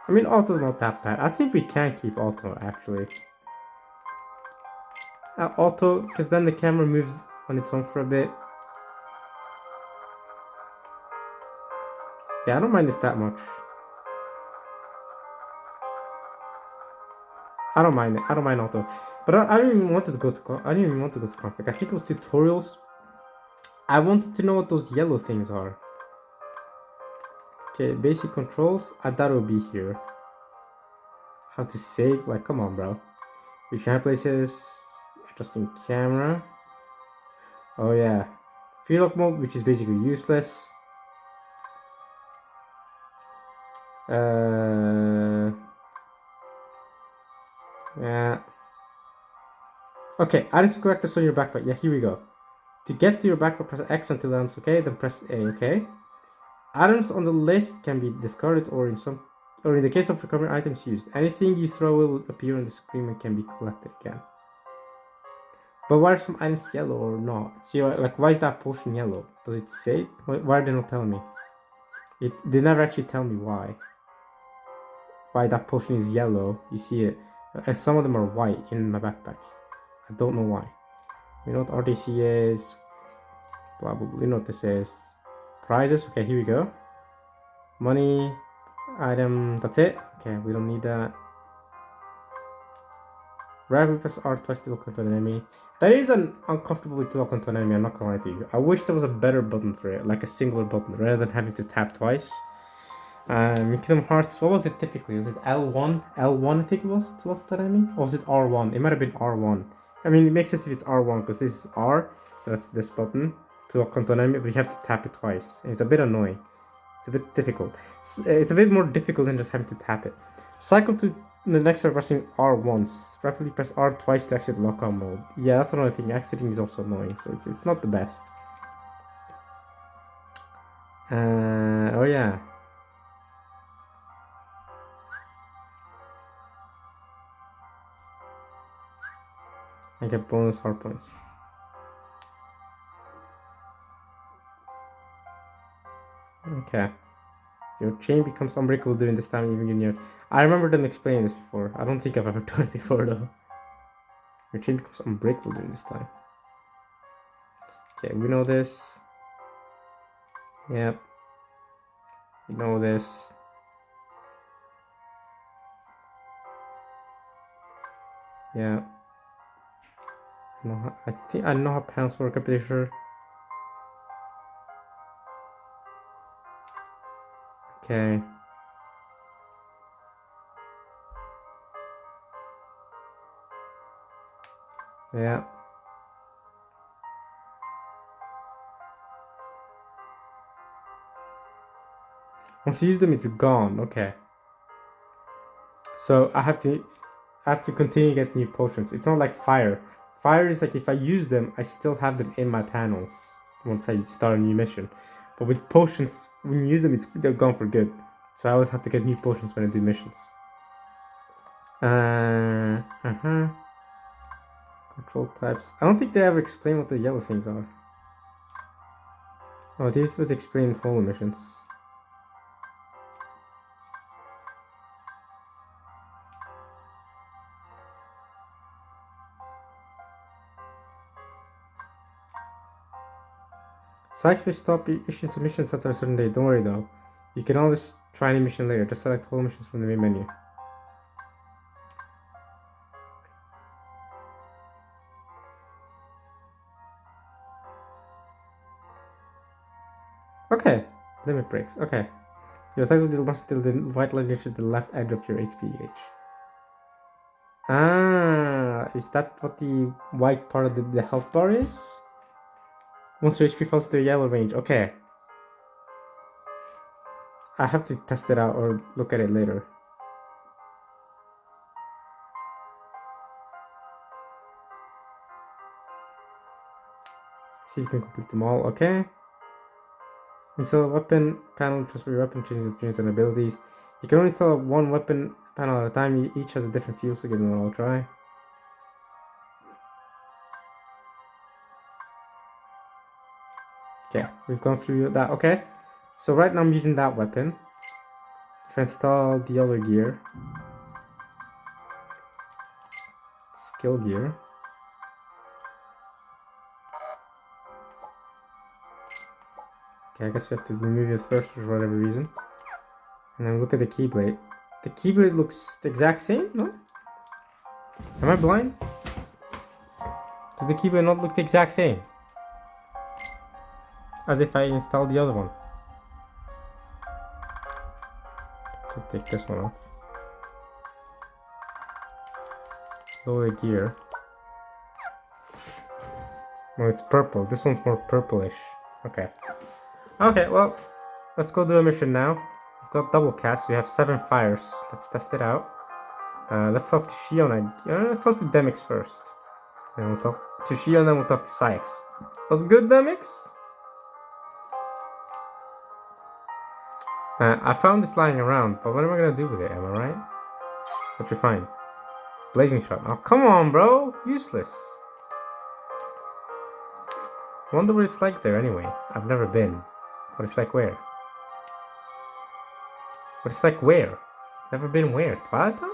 I mean, auto's not that bad. I think we can keep auto, actually. Auto, because then the camera moves on its own for a bit. Yeah, I don't mind this that much. I don't mind it. I don't mind auto. But I didn't even want to go to I didn't even want to go to config. I think it was tutorials. I wanted to know what those yellow things are. Okay, basic controls. I thought it would be here. How to save? Like, come on, bro. Which places? Adjusting camera. Oh yeah. Free lock mode, which is basically useless. Yeah. Okay, items collectors on your backpack. Yeah, here we go. To get to your backpack, press X until items okay, then press A, okay? Items on the list can be discarded or in the case of recovering items used. Anything you throw will appear on the screen and can be collected again. But why are some items yellow or not? See, like, why is that potion yellow? Does it say it? Why are they not telling me? They never actually tell me why. Why that potion is yellow. You see it. And some of them are white in my backpack. I don't know why. You know what RDC is? Blah, blah, blah. You know what this is. Prizes. Okay, here we go. Money. Item. That's it. Okay, we don't need that. Right, press R twice to lock onto an enemy. That is an uncomfortable way to lock onto an enemy, I'm not gonna lie to you. I wish there was a better button for it, like a singular button, rather than having to tap twice. In Kingdom Hearts, what was it typically? Was it L1? L1 I think it was to lock onto an enemy? Or was it R1? It might have been R1. I mean, it makes sense if it's R1, because this is R, so that's this button to lock onto an enemy, but you have to tap it twice. And it's a bit annoying. It's a bit difficult. It's a bit more difficult than just having to tap it. Cycle to the next step pressing R once. Rapidly press R twice to exit lockout mode. Yeah, that's another thing. Exiting is also annoying, so it's not the best. Oh yeah. I get bonus hard points. Okay. Your chain becomes unbreakable during this time, even in your... I remember them explaining this before. I don't think I've ever done it before, though. Your chain becomes unbreakable during this time. Okay, we know this. Yep. We know this. Yeah. I think I know how panels work, I'm pretty sure. Okay. Yeah. Once you use them, it's gone. Okay. So I have to continue to get new potions. It's not like fire. Fire is like if I use them, I still have them in my panels once I start a new mission. But with potions, when you use them, they're gone for good. So I always have to get new potions when I do missions. Control types. I don't think they ever explain what the yellow things are. Oh, these would explain whole missions. Sykes may stop issuing submissions after a certain day. Don't worry though. You can always try any mission later. Just select whole missions from the main menu. Okay. Limit breaks. Okay. Your attacks will deal much until the white line reaches the left edge of your HP gauge. Ah, is that what the white part of the health bar is? Once your HP falls to the yellow range. Okay. I have to test it out or look at it later. See if you can complete them all. Okay. Install a weapon panel, transfer your weapon, change the appearance and abilities. You can only install one weapon panel at a time. Each has a different feel, so give them all a try. Okay, we've gone through that. Okay, so right now I'm using that weapon. If I install the other gear, skill gear. Okay, I guess we have to remove it first for whatever reason. And then look at the keyblade. The keyblade looks the exact same, no? Am I blind? Does the keyboard not look the exact same? As if I installed the other one. So take this one off. Lower the gear. Oh, it's purple. This one's more purplish. Okay. Okay, well, let's go do a mission now. We've got double cast. We have 7 fires. Let's test it out. Let's talk to Shion. Let's talk to Demix first. Then we'll talk to Shion, then we'll talk to Sykes. Was good, Demix? I found this lying around, but what am I gonna do with it? Am I right? What'd you find? Blazing shot. Oh, come on, bro. Useless. Wonder what it's like there anyway. I've never been. What it's like where? What it's like where? Never been where? Twilight Town?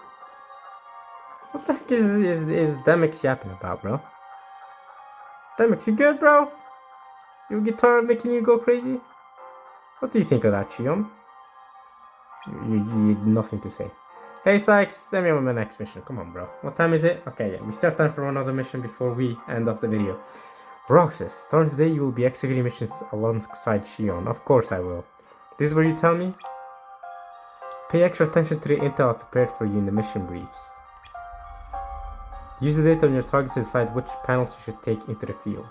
What the heck is Demix yapping about, bro? Demix, you good, bro? Your guitar making you go crazy? What do you think of that, Shion? You need nothing to say. Hey Sykes, send me on my next mission. Come on, bro. What time is it? Okay, yeah, we still have time for one other mission before we end off the video. Roxas, starting today you will be executing missions alongside Shion. Of course I will. This is where you tell me? Pay extra attention to the intel I prepared for you in the mission briefs. Use the data on your targets to decide which panels you should take into the field.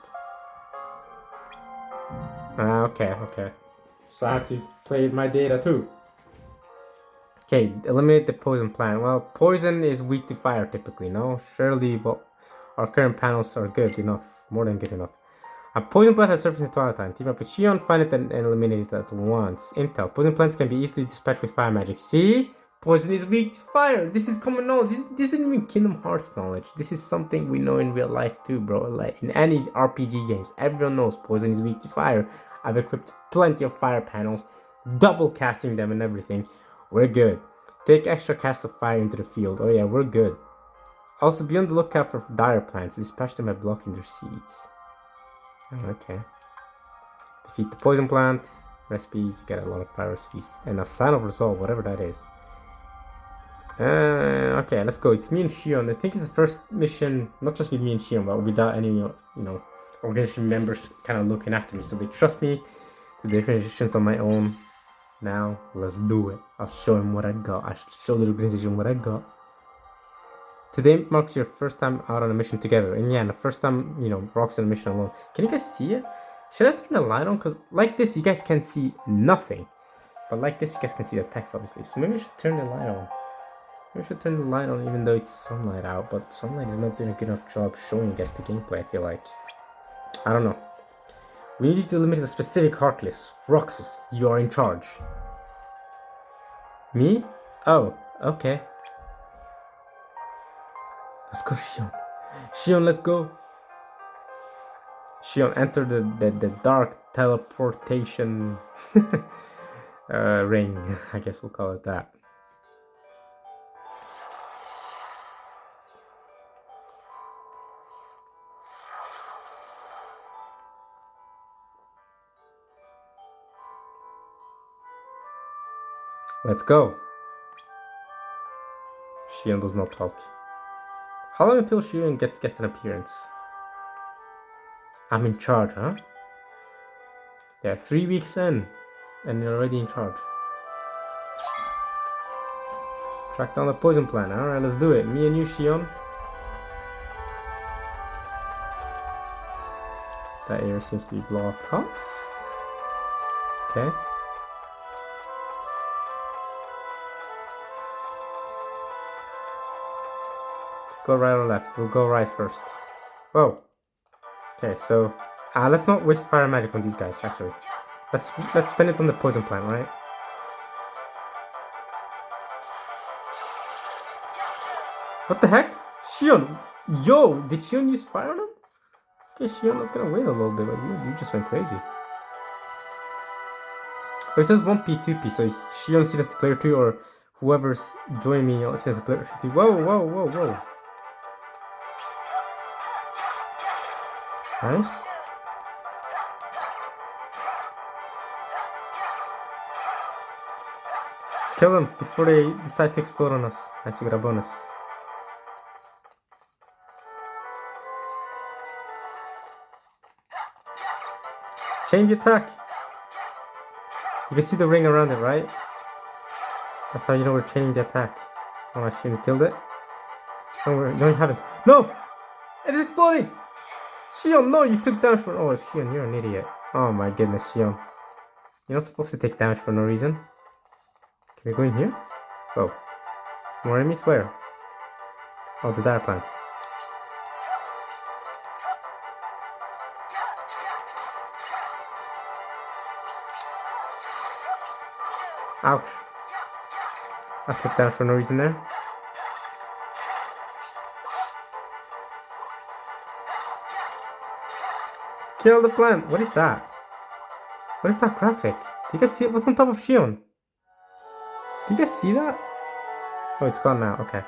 Okay. So I have to play with my data too. Okay, eliminate the poison plant. Well, poison is weak to fire typically, no? Surely our current panels are good enough. More than good enough. A poison plant has surfaced in Twilight Town. Team up with Shion, find it and eliminate it at once. Intel. Poison plants can be easily dispatched with fire magic. See? Poison is weak to fire. This is common knowledge. This isn't even Kingdom Hearts knowledge. This is something we know in real life too, bro. Like in any RPG games, everyone knows poison is weak to fire. I've equipped plenty of fire panels, double casting them and everything. We're good. Take extra cast of fire into the field. Oh yeah, we're good. Also, be on the lookout for dire plants. Dispatch them by blocking their seeds. Okay. Defeat the poison plant. Recipes. You get a lot of fire recipes. And a sign of resolve, whatever that is. Okay, let's go. It's me and Shion. I think it's the first mission, not just with me and Shion, but without any, organization members kind of looking after me. So they trust me to do different missions on my own. Now, let's do it. I'll show him what I got. I should show the organization what I got. Today marks your first time out on a mission together. And yeah, the first time, Rock's on a mission alone. Can you guys see it? Should I turn the light on? Because like this, you guys can see nothing. But like this, you guys can see the text, obviously. So maybe I should turn the light on. Maybe I should turn the light on even though it's sunlight out. But sunlight is not doing a good enough job showing you guys the gameplay, I feel like. I don't know. We need you to eliminate a specific Heartless. Roxas, you are in charge. Me? Oh, okay. Let's go, Shion. Shion, let's go. Shion, enter the dark teleportation ring. I guess we'll call it that. Let's go. Shion does not talk. How long until Shion gets an appearance? I'm in charge, huh? Yeah, 3 weeks in, and you're already in charge. Track down the poison plant. Alright, let's do it. Me and you, Shion. That area seems to be blocked off. Okay. Go right or left? We'll go right first. Whoa. Okay, so let's not waste fire magic on these guys. Actually, let's spend it on the poison plant, right? What the heck? Shion! Yo! Did Shion use fire on him? Okay, Shion was gonna wait a little bit, but you just went crazy. Oh, it says 1P, 2P, so Shion sees as the player 2, or whoever's joining me sees as the player 2. Whoa. Nice. Kill them before they decide to explode on us. Nice, we got a bonus. Chain the attack. You can see the ring around it, right? That's how you know we're chaining the attack. Oh, I shouldn't have killed it. No, you haven't. No! It is exploding! Shion, no, you took damage for... Oh, Shion, you're an idiot. Oh my goodness, Shion. You're not supposed to take damage for no reason. Can we go in here? Oh. More enemies? Where? Oh, the dire plants. Ouch. I took damage for no reason there. Kill the plant! What is that? What is that graphic? Do you guys see it? What's on top of Shion? Do you guys see that? Oh, it's gone now. Okay.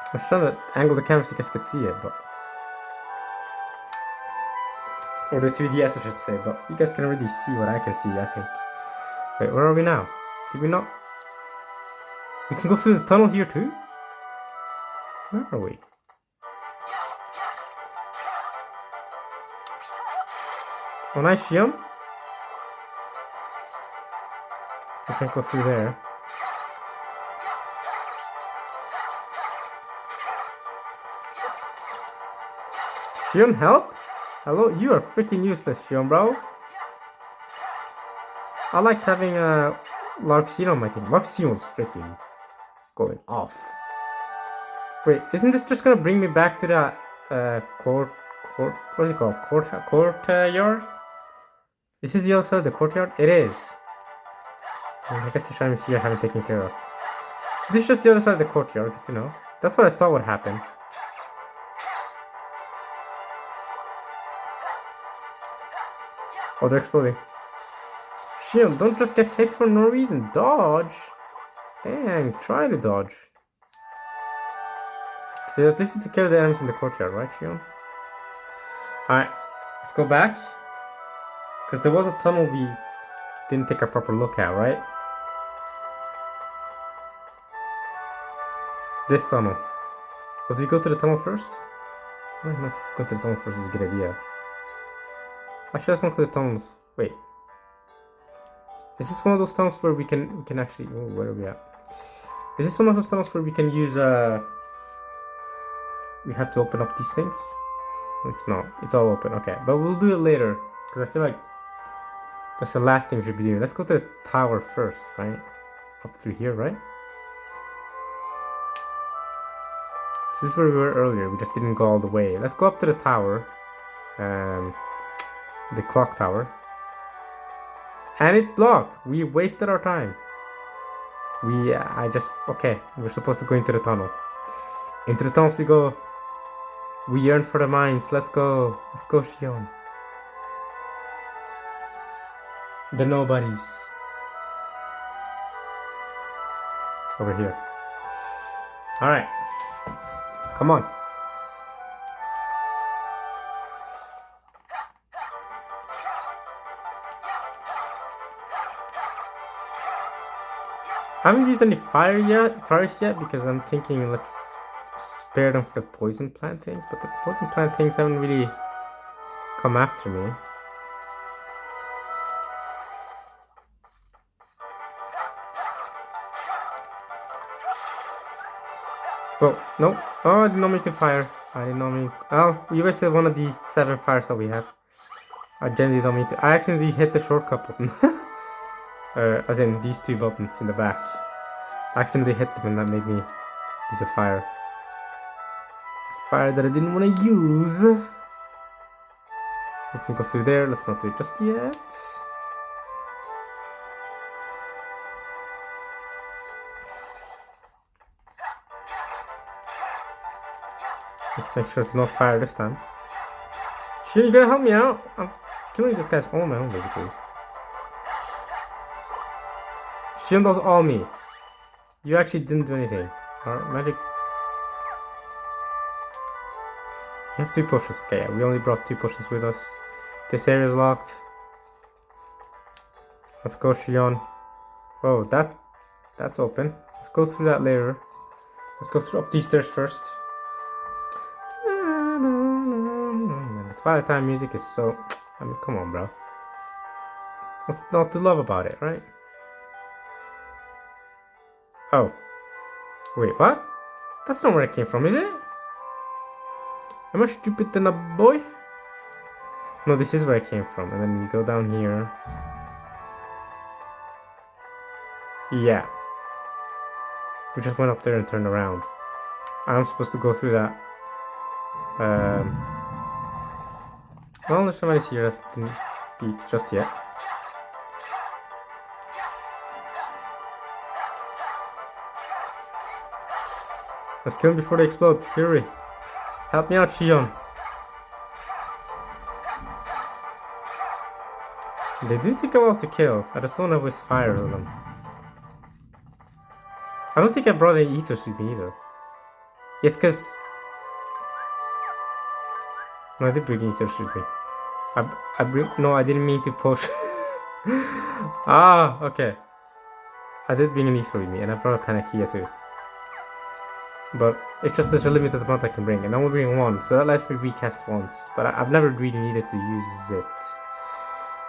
I was trying to angle the camera so you guys could see it, but... Or the 3DS, I should say, but you guys can already see what I can see, I think. Wait, where are we now? Did we not... We can go through the tunnel here too? Where are we? Oh, nice, Shion. I can't go through there. Shion, help? Hello? You are freaking useless, Shion, bro. I liked having Larxene on my team. Larxene was freaking going off. Wait, isn't this just gonna bring me back to that what do you call it? Courtyard? This is the other side of the courtyard? It is. I guess the shiny here I haven't taken care of. This is just the other side of the courtyard, you know. That's what I thought would happen. Oh, they're exploding. Shion, don't just get hit for no reason. Dodge. Dang, try to dodge. So this is to kill the enemies in the courtyard, right, Shion? Alright, let's go back. Because there was a tunnel we didn't take a proper look at, right? This tunnel. But we go to the tunnel first? I don't know if going to the tunnel first is a good idea. Actually, let's not go to the tunnels. Wait. Is this one of those tunnels where we can actually... Oh, where are we at? Is this one of those tunnels where we can use... We have to open up these things? It's not. It's all open. Okay, but we'll do it later. Because I feel like that's the last thing we should be doing. Let's go to the tower first, right? Up through here, right? So this is where we were earlier. We just didn't go all the way. Let's go up to the tower. The clock tower. And it's blocked. We wasted our time. Okay. We're supposed to go into the tunnel. Into the tunnels we go. We yearn for the mines. Let's go. Let's go, Shion. The nobodies. Over here. Alright. Come on. I haven't used any fires yet because I'm thinking let's spare them for the poison plant things, but the poison plant things haven't really come after me. Oh, no. Oh, I didn't know me to fire. I didn't know me. Oh, you wasted one of these 7 fires that we have. I generally don't mean to. I accidentally hit the shortcut button. As in these 2 buttons in the back. I accidentally hit them and that made me use a fire. Fire that I didn't want to use. We can go through there. Let's not do it just yet. Let's make sure to not fire this time. Sure, you gotta help me out. I'm killing this guy's all on my own, basically. Shion does all me. You actually didn't do anything. Alright, magic. You have 2 potions. Okay, yeah, we only brought 2 potions with us. This area is locked. Let's go, Shion. Whoa, that's open. Let's go through that later. Let's go through up these stairs first. The Twilight Time music is so... I mean, come on, bro. What's not to love about it, right? Oh. Wait, what? That's not where it came from, is it? Am I stupid than a boy? No, this is where it came from. And then you go down here. Yeah. We just went up there and turned around. I'm supposed to go through that. Well, there's somebody here that didn't beat just yet. Let's kill them before they explode. Fury. Help me out, Shion. They do take a while to kill. I just don't know which fire on them. I don't think I brought any ethers with me either. It's because... No, I did bring ethers with me. No, I didn't mean to push. Ah, okay. I did bring an ether with me, and I brought a Panakia too. But it's just there's a limited amount I can bring, and I only bring one, so that lets me recast once. But I've never really needed to use it.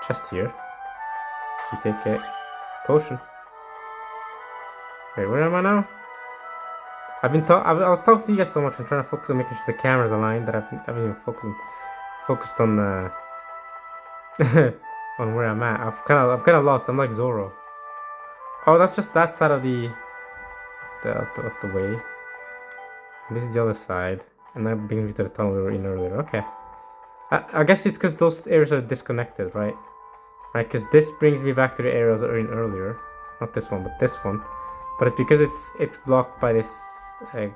Just here. You take a potion. Wait, where am I now? I was talking to you guys so much. I'm trying to focus on making sure the camera's aligned that I haven't even focused on on where I'm at. I'm kind of lost. I'm like Zoro. Oh, that's just that side of the way. And this is the other side, and that brings me to the tunnel we were in earlier. Okay. I guess it's because those areas are disconnected, right? Right, because this brings me back to the areas I were in earlier. Not this one, but this one. But it's because it's blocked by this, or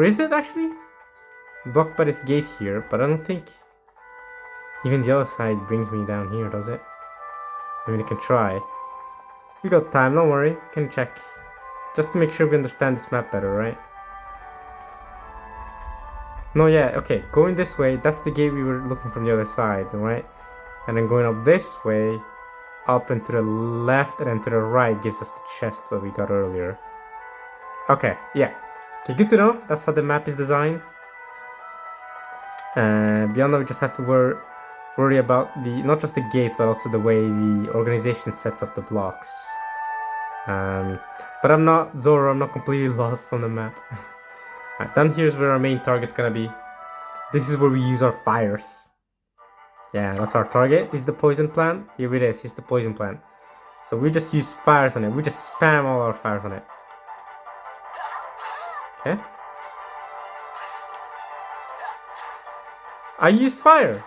is it actually? Blocked by this gate here, but I don't think even the other side brings me down here, does it? I mean, I can try. We got time, don't worry, can check. Just to make sure we understand this map better, right? No, yeah, okay, going this way, that's the gate we were looking from the other side, right? And then going up this way, up and to the left and then to the right gives us the chest that we got earlier. Okay, yeah. Okay, good to know. That's how the map is designed. Beyond that, we just have to worry about not just the gates, but also the way the organization sets up the blocks. But I'm not Zoro, I'm not completely lost from the map. Alright, down here's where our main target's gonna be. This is where we use our fires. Yeah, that's our target. This is the poison plant. Here it is. Here's the poison plant. So we just use fires on it. We just spam all our fires on it. Okay. I used fire.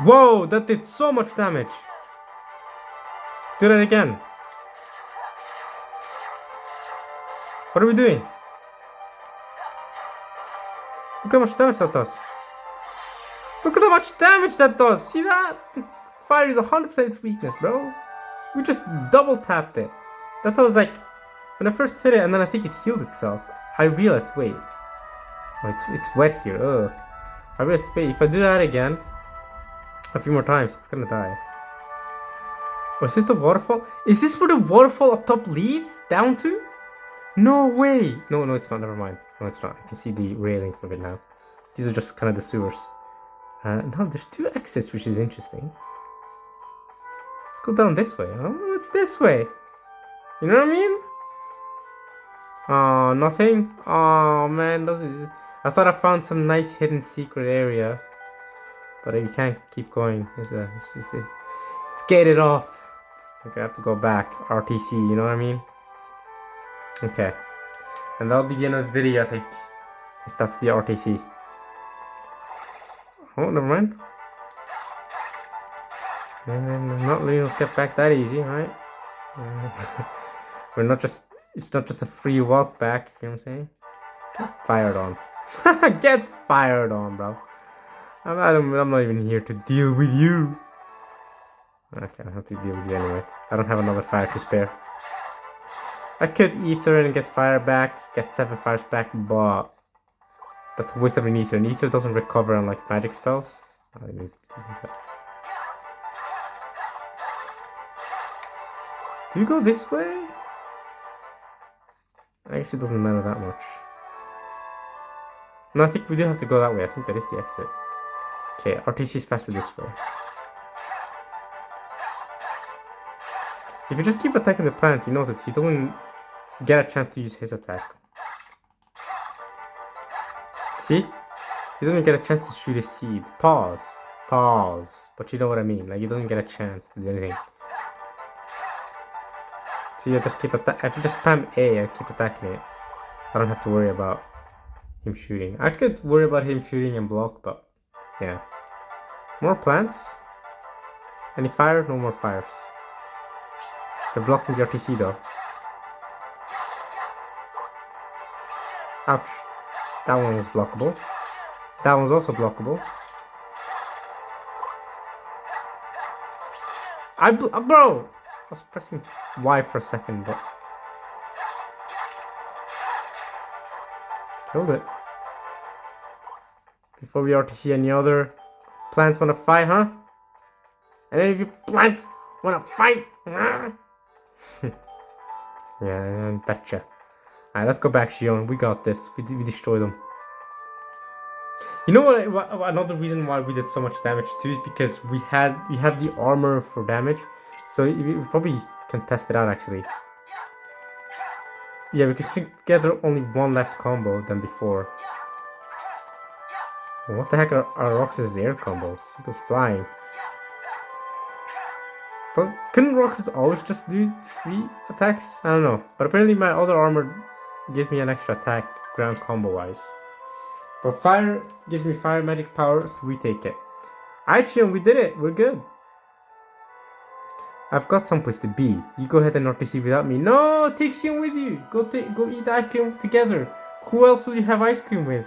Whoa, that did so much damage. Do that again. What are we doing? Look how much damage that does. Look at how much damage that does. See that? Fire is 100% its weakness, bro. We just double tapped it. That's what I was like. When I first hit it and then I think it healed itself, I realized, wait. Oh, it's wet here. Ugh. I realized, wait, if I do that again a few more times, it's gonna die. Oh, is this the waterfall? Is this where the waterfall up top leads down to? No way! No, it's not. Never mind. No, it's not. I can see the railing from it now. These are just kind of the sewers. No, there's two exits, which is interesting. Let's go down this way. Oh, it's this way. You know what I mean? Oh, nothing? Oh, man. I thought I found some nice hidden secret area. But you can't keep going. It's gated off. Okay, I have to go back. RTC, you know what I mean? Okay. And that'll be the end of the video, I think. If that's the RTC. Oh, never mind. And not letting us get back that easy, right? It's not just a free walk back, you know what I'm saying? Get fired on. Get fired on, bro. I'm not even here to deal with you. Okay, I have to deal with you anyway. I don't have another fire to spare. I could ether and get fire back, get 7 fires back, but That's a waste of an ether. An ether doesn't recover on like magic spells. Do you go this way? I guess it doesn't matter that much. No, I think we do have to go that way. I think that is the exit. Okay, RTC is faster this way. If you just keep attacking the plant, you notice he doesn't get a chance to use his attack. See? He doesn't get a chance to shoot a seed. Pause. Pause. But you know what I mean. Like, he doesn't get a chance to do anything. So you just keep attacking. If you just spam A and keep attacking it, I don't have to worry about him shooting. I could worry about him shooting and block, but yeah. More plants. Any fire? No more fires. They're blocking the RTC though. Ouch. That one was blockable. That one's also blockable. Bro! I was pressing Y for a second, but... Killed it. Before we RTC any other plants wanna fight, huh? And any of you plants wanna fight? Yeah, I betcha. Alright, let's go back, Shion. We got this. We destroyed them. You know what? Another reason why we did so much damage too is because we have the armor for damage, so we probably can test it out actually. Yeah, we can string together only one less combo than before. What the heck are Rox's air combos? He goes flying. But couldn't Roxas always just do 3 attacks? I don't know. But apparently my other armor gives me an extra attack ground combo wise. But fire gives me fire magic power, so we take it. Alright, Shion, we did it. We're good. I've got someplace to be. You go ahead and RTC without me. No, take Shion with you. Go eat ice cream together. Who else will you have ice cream with?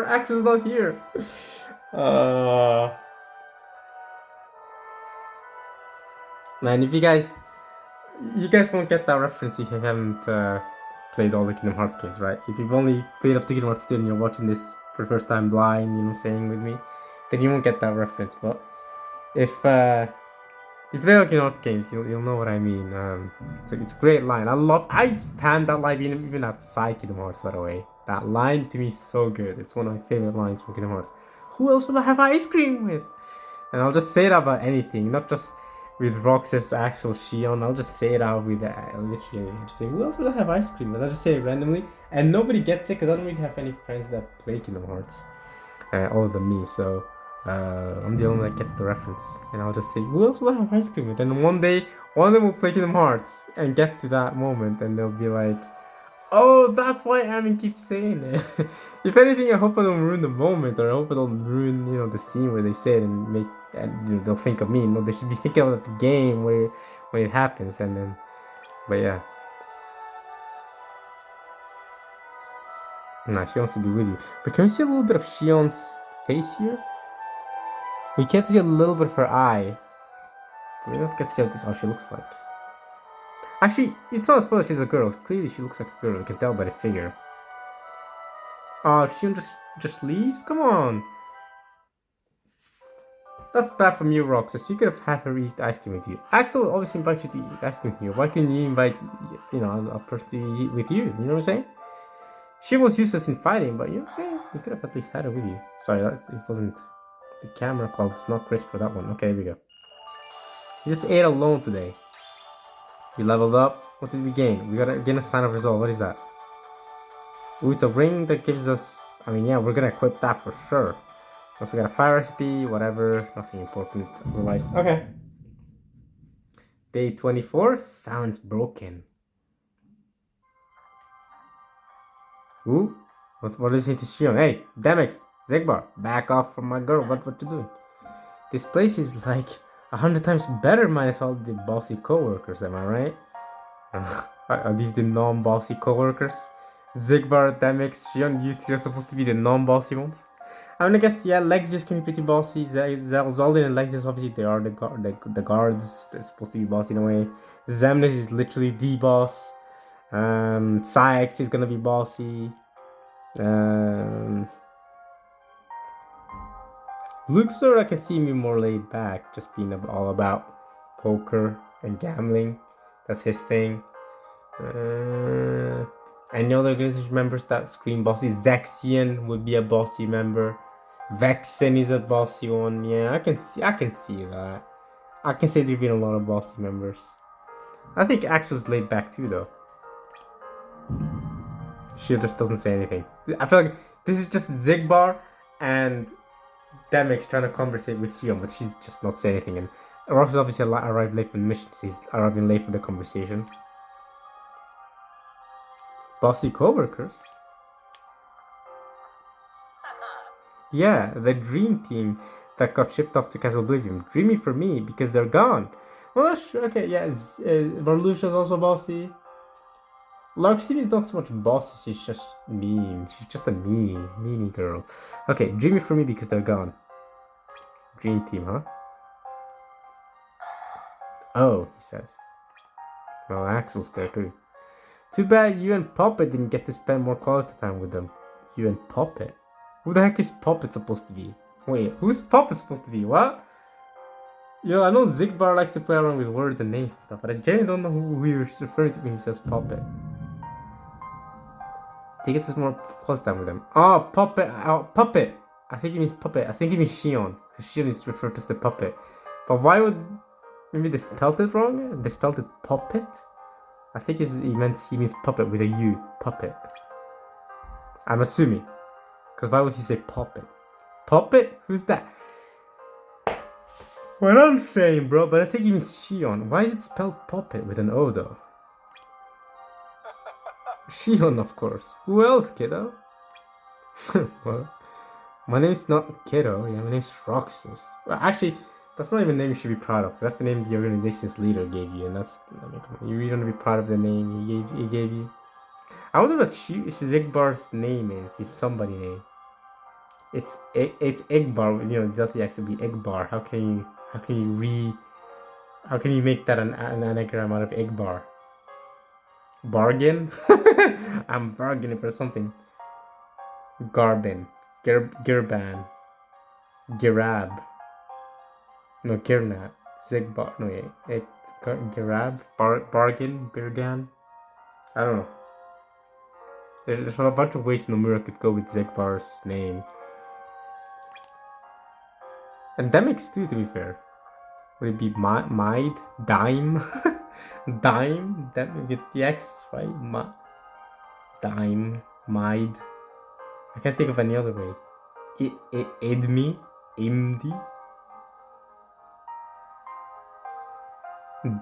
Axel's not here. Man, if you guys won't get that reference if you haven't played all the Kingdom Hearts games, right? If you've only played up to Kingdom Hearts 2 and you're watching this for the first time blind, you know what I'm saying, with me, then you won't get that reference. But if you play all Kingdom Hearts games, you'll know what I mean. It's a great line. I spam that line even outside Kingdom Hearts, by the way. That line to me is so good. It's one of my favorite lines from Kingdom Hearts. Who else will I have ice cream with? And I'll just say it about anything, not just with Roxas, Axel, Shion. I'll just say it out with literally just say, who else will I have ice cream with? I'll just say it randomly, and nobody gets it because I don't really have any friends that play Kingdom Hearts, other than me. So I'm the only one that gets the reference, and I'll just say, who else will I have ice cream with? And one day, one of them will play Kingdom Hearts and get to that moment, and they'll be like, oh, that's why Amin keeps saying it. If anything, I hope I don't ruin the moment, or I hope I don't ruin, the scene where they say it and they'll think of me. They should be thinking about the game when it happens, and then, but yeah. Nah, she wants to be with you. But can we see a little bit of Shion's face here? We can't see a little bit of her eye. We don't get to see how she looks like. Actually, it's not a spoiler, she's a girl. Clearly she looks like a girl, you can tell by the figure. Oh, Shion just leaves? Come on! That's bad from you, Roxas. You could have had her eat ice cream with you. Axel obviously invited you to eat ice cream with you. Why couldn't you invite, a person to eat with you? You know what I'm saying? She was useless in fighting, but you know what I'm saying? You could have at least had her with you. Sorry, it wasn't... The camera quality was not crisp for that one. Okay, here we go. You just ate alone today. We leveled up. What did we gain? We gotta gain a sign of resolve. What is that? Ooh, it's a ring that gives us... I mean, yeah, we're gonna equip that for sure. Also got a fire recipe, whatever. Nothing important otherwise. Okay. Day 24. Sounds broken. Ooh. What is it to Shion? Hey, Demix, Zigbar, back off from my girl. What you doing? This place is like 100 times better minus all the bossy co-workers, am I right? Are these the non-bossy co-workers? Zigbar, Demix, Shion, you three are supposed to be the non-bossy ones? I mean, I guess, yeah, Lexius can be pretty bossy. Zoldin and Lexius, obviously, they are the guards. They're supposed to be bossy in a way. Xemnas is literally the boss. Sykes is gonna be bossy. Luxor, I can see me more laid back, just being all about poker and gambling. That's his thing. Any other organization members that scream bossy? Zexian would be a bossy member. Vexen is a bossy one. Yeah, I can see that. I can say there've been a lot of bossy members. I think Axel's laid back too, though. She just doesn't say anything. I feel like this is just Zigbar and Demix trying to conversate with Sion, but she's just not saying anything. And Rox is obviously arrived late for the mission, so he's arriving late for the conversation. Bossy co-workers? Yeah, the dream team that got shipped off to Castle Oblivion. Dreamy for me because they're gone. Well, that's true. Okay, yeah, Varlusha's also bossy. Larksini is not so much bossy, she's just mean. She's just a meanie girl. Okay, dreamy for me because they're gone. Dream team, huh? Oh, he says. Well, Axel's there too. Too bad you and Puppet didn't get to spend more quality time with them. You and Puppet? Who the heck is Puppet supposed to be? Wait, who's Puppet supposed to be? What? Yo, I know Zigbar likes to play around with words and names and stuff, but I genuinely don't know who he's referring to when he says Puppet. He gets us more quality time with them. Oh, Puppet. Oh, Puppet. I think he means Puppet. I think he means Shion. Because Shion is referred to as the Puppet. But why would... Maybe they spelled it wrong? They spelled it Puppet? I think he means Puppet with a U. Puppet. I'm assuming. Because why would he say Puppet? Puppet? Who's that? What I'm saying, bro. But I think he means Shion. Why is it spelled Puppet with an O, though? Shion, of course. Who else, kiddo? Well, my name's not Kiddo. Yeah, my name's Roxas. Well, actually, that's not even a name you should be proud of. That's the name the organization's leader gave you, and that's... I mean, you really don't be proud of the name he gave you. I wonder what Zigbar's name is. His somebody name. It's Egbar. You know, the other actually be Egbar. How can you make that an anagram out of Egbar? Bargain? I'm bargaining for something. Garbin. Girban. Girab. No, Girnat. Zigbar. No, wait. Girab? Bargain? Birgan? I don't know. There's a bunch of ways Nomura could go with Zigbar's name. And Demix too, to be fair. Would it be Maid? Dime? Dime? With the X, right? Dime. Maid. I can't think of any other way. Idmi? Imdi?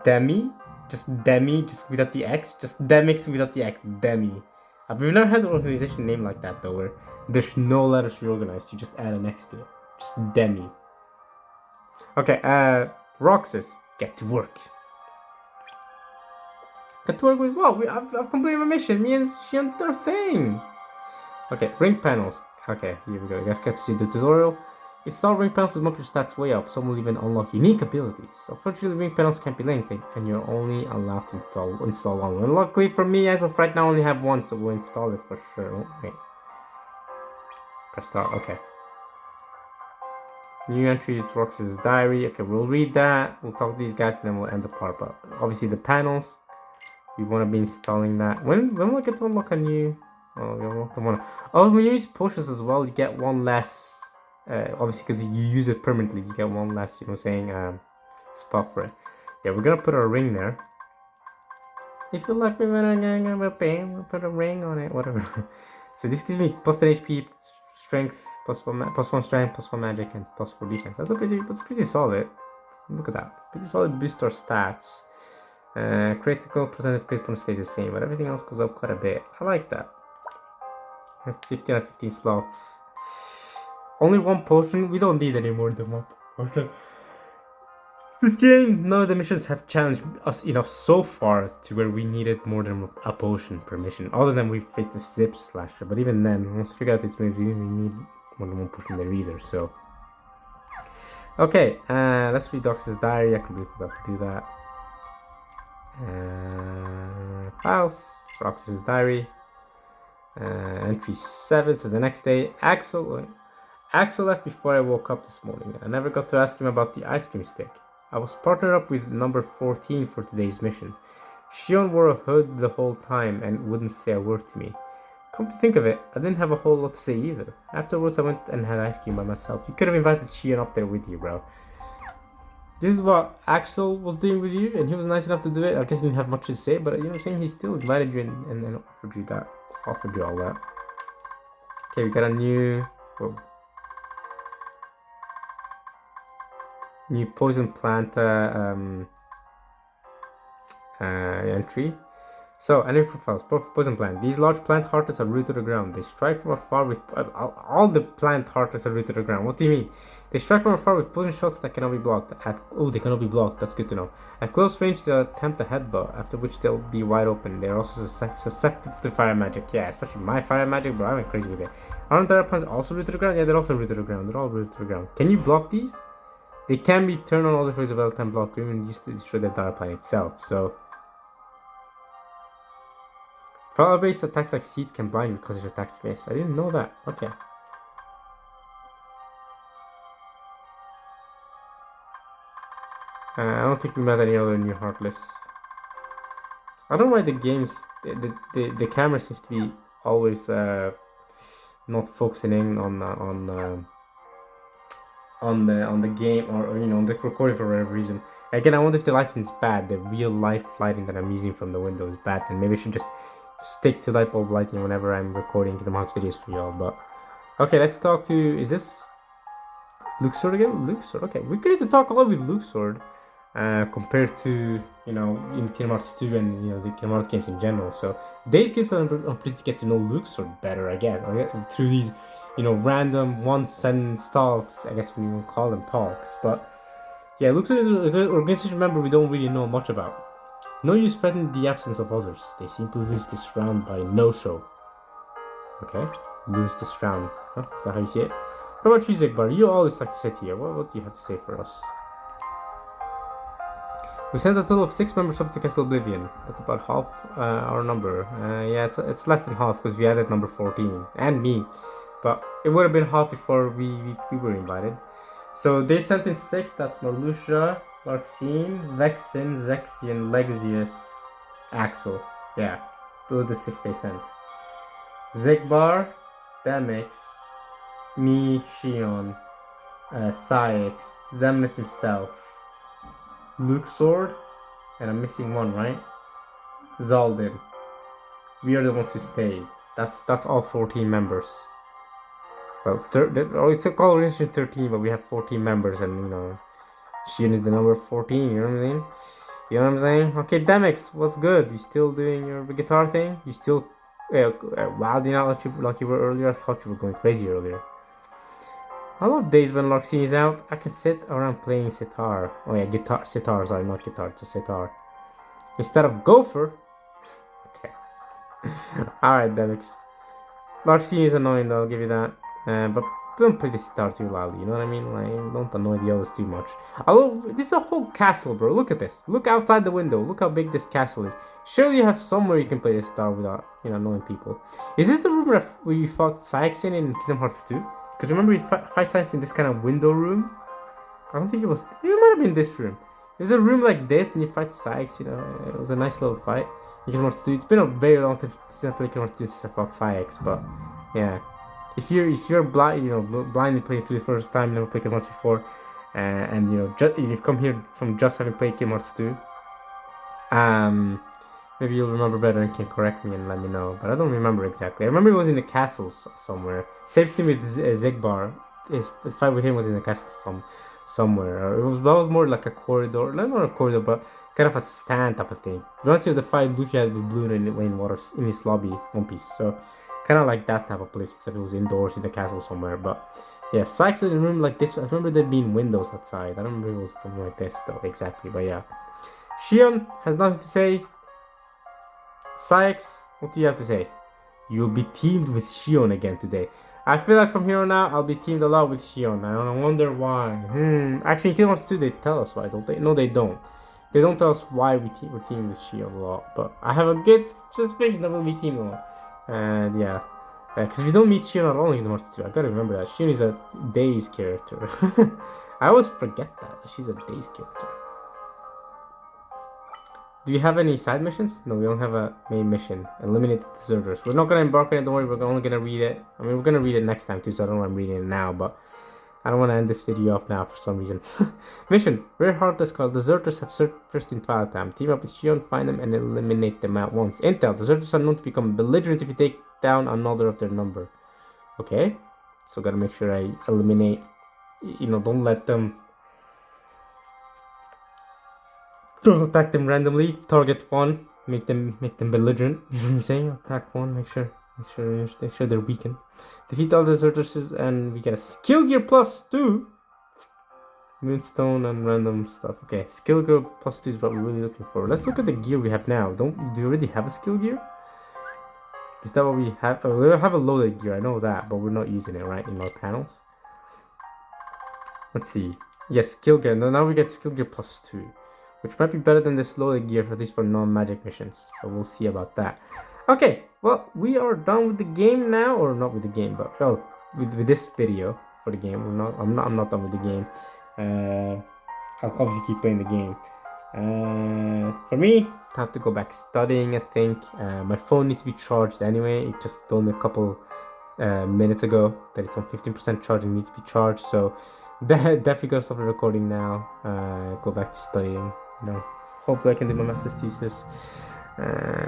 Demi? Just Demi, just without the X? Just Demix without the X. Demi. We've never had an organization name like that though, where there's no letters reorganized, you just add an X to it. Just Demi. Okay, Roxas, get to work. Get to work with what? I've completed my mission. Me and Shion did our thing. Okay, ring panels. Okay, here we go. You guys get to see the tutorial. Install ring panels to bump your stats way up. Some will even unlock unique abilities. Unfortunately, ring panels can't be linked, and you're only allowed to install one. And luckily for me, as of right now, I only have one, so we'll install it for sure. Oh, wait. Press start. Okay. New entry is Roxas' diary. Okay, we'll read that. We'll talk to these guys, and then we'll end the part. But obviously, the panels, we want to be installing that. When will I get to unlock a new? Oh, we unlocked the one. Oh, when you use potions as well, you get one less. Obviously, because you use it permanently, you get one less, you know, spot for it. Yeah, we're gonna put our ring there. If you like me when I'm going we'll put a ring on it, whatever. So this gives me plus 10 HP, strength, plus 1 strength, plus 1 magic, and plus 4 defense. That's pretty solid. Look at that. Pretty solid boost our stats. Critical percentage critical stay the same, but everything else goes up quite a bit. I like that. 15 out of 15 slots. Only one potion. We don't need any more than one potion. This game, none of the missions have challenged us enough so far to where we needed more than a potion per mission. Other than we faced the Zip Slasher, but even then, once we figure out this movie, we didn't need more than one potion there either. So, okay, let's read Roxas' diary. I completely forgot to do that. Files, Roxas' diary. Entry 7. So the next day, Axel left before I woke up this morning. I never got to ask him about the ice cream stick. I was partnered up with number 14 for today's mission. Shion wore a hood the whole time and wouldn't say a word to me. Come to think of it, I didn't have a whole lot to say either. Afterwards, I went and had ice cream by myself. You could have invited Shion up there with you, bro. This is what Axel was doing with you, and he was nice enough to do it. I guess he didn't have much to say, but you know what I'm saying? He still invited you and offered you that. Offered you all that. Okay, we got a new... Whoa. New poison plant entry. So, enemy profiles. Poison plant. These large plant heartless are rooted to the ground. They strike from afar with... all the plant heartless are rooted to the ground. What do you mean? They strike from afar with poison shots that cannot be blocked. They cannot be blocked. That's good to know. At close range, they'll attempt a headbutt, after which they'll be wide open. They're also susceptible to fire magic. Yeah, especially my fire magic, bro. I went crazy with it. Aren't their plants also rooted to the ground? Yeah, they're also rooted to the ground. They're all rooted to the ground. Can you block these? They can be turned on all the phases of L10 block, even used to destroy the dire plant itself. So, flower-based attacks like seeds can blind you because your attacks miss. I didn't know that. Okay. I don't think we met any other new Heartless. I don't know why the games, the camera seems to be always not focusing in on the game or you know on the recording for whatever reason. Again, I wonder if the lighting is bad. The real life lighting that I'm using from the window is bad, and maybe I should just stick to light bulb lighting whenever I'm recording the mouse videos for y'all. But okay, let's talk to. Is this Luxord again? Luxord. Okay, we're going to talk a lot with Luxord. Compared to, you know, in Kingdom Hearts 2 and, you know, the Kingdom Hearts games in general. So, these games are opportunity to get to know Luxord better, I guess. Through these, you know, random one-sentence talks, I guess we will call them talks. But, yeah, Luxord is an organization member we don't really know much about. No use threatening the absence of others. They simply lose this round by no-show. Okay, lose this round. Huh? Is that how you see it? What about you, Zegbar? You always like to sit here. What do you have to say for us? We sent a total of 6 members up to Castle Oblivion. That's about half our number. Yeah, it's less than half because we added number 14 and me. But it would have been half before we were invited. So they sent in 6. That's Marluxia, Larxene, Vexen, Zexion, Lexius, Axel. Yeah, those are the 6 they sent. Zegbar, Demix, me, Shion, Cyax, Xemnas himself, Luxord, and I'm missing one, right? Zaldin. We are the ones who stayed. That's all 14 members. Well, it's a call organization 13, but we have 14 members, and you know, Shion is the number 14. You know what I'm saying? You know what I'm saying? Okay, Demix, what's good? You still doing your guitar thing? You still wilding out like you were earlier? I thought you were going crazy earlier. I love days when Larxene is out. I can sit around playing sitar. Oh yeah, sitar, sorry, not guitar, it's a sitar. Instead of gopher. Okay. Alright, Demix. Larxene is annoying though, I'll give you that. But don't play the sitar too loudly, you know what I mean? Like, don't annoy the others too much. Although, this is a whole castle, bro. Look at this. Look outside the window. Look how big this castle is. Surely you have somewhere you can play the sitar without, you know, annoying people. Is this the room where you fought Cyax in Kingdom Hearts 2? Because remember we fight Cyax in this kind of window room? I don't think it was... It might have been this room. There's a room like this and you fight Cyax, you know. It was a nice little fight. You can watch 2. It's been a very long time since I played Kingdom Hearts 2 since I fought Cyax, but yeah. If you're blind, you know, blindly playing through the first time, you never played Kingdom Hearts before, and you know, you've come here from just having played Kingdom Hearts 2, maybe you'll remember better and can correct me and let me know. But I don't remember exactly. I remember it was in the castle somewhere. Same thing with Zegbar. His fight with him was in the castle somewhere. Or it was more like a corridor, not a corridor, but kind of a stand type of thing. Once you have the fight, Luffy had with Blue and Wayne Waters in his lobby, One Piece. So kind of like that type of place, except it was indoors in the castle somewhere. But yeah, Cyax in a room like this. I remember there being windows outside. I don't remember it was something like this though exactly. But yeah, Shion has nothing to say. Cyax, what do you have to say? You'll be teamed with Shion again today. I feel like from here on out, I'll be teamed a lot with Shion. I don't wonder why. Actually, in Kingdom Hearts 2, they tell us why, don't they? No, they don't. They don't tell us why we're teaming with Shion a lot. But I have a good suspicion that we'll be teaming a lot. And yeah. Because we don't meet Shion at all in Kingdom Hearts 2. I gotta remember that. Shion is a Days character. I always forget that. She's a Days character. Do you have any side missions? No, we don't have a main mission. Eliminate the deserters. We're not gonna embark on it, don't worry, we're only gonna read it. I mean, we're gonna read it next time too, so I don't know why I'm reading it now, but I don't want to end this video off now for some reason. Mission. Very heartless called deserters have surfaced in Twilight Time. Team up with Shion, find them, and eliminate them at once. Intel. Deserters are known to become belligerent if you take down another of their number. Okay. So gotta make sure I eliminate. You know, don't let them. Don't attack them randomly. Target one. Make them belligerent. You know what I'm saying? Attack one. Make sure they're weakened. Defeat all deserters and we get a skill gear +2. Moonstone and random stuff. Okay, skill gear +2 is what we're really looking for. Let's look at the gear we have now. Do you already have a skill gear? Is that what we have? We have a loaded gear, I know that, but we're not using it right in our panels. Let's see. Yes, skill gear. Now we get skill gear +2, which might be better than this loaded gear, at least for non-magic missions. So we'll see about that. Okay, well, we are done with the game now, or not with the game, but well, with this video for the game. I'm not done with the game. I'll obviously keep playing the game. For me, I have to go back studying, I think. My phone needs to be charged anyway. It just told me a couple minutes ago that it's on 15% charge and needs to be charged. So definitely gotta stop the recording now. Go back to studying. You know, hopefully I can do my master's thesis.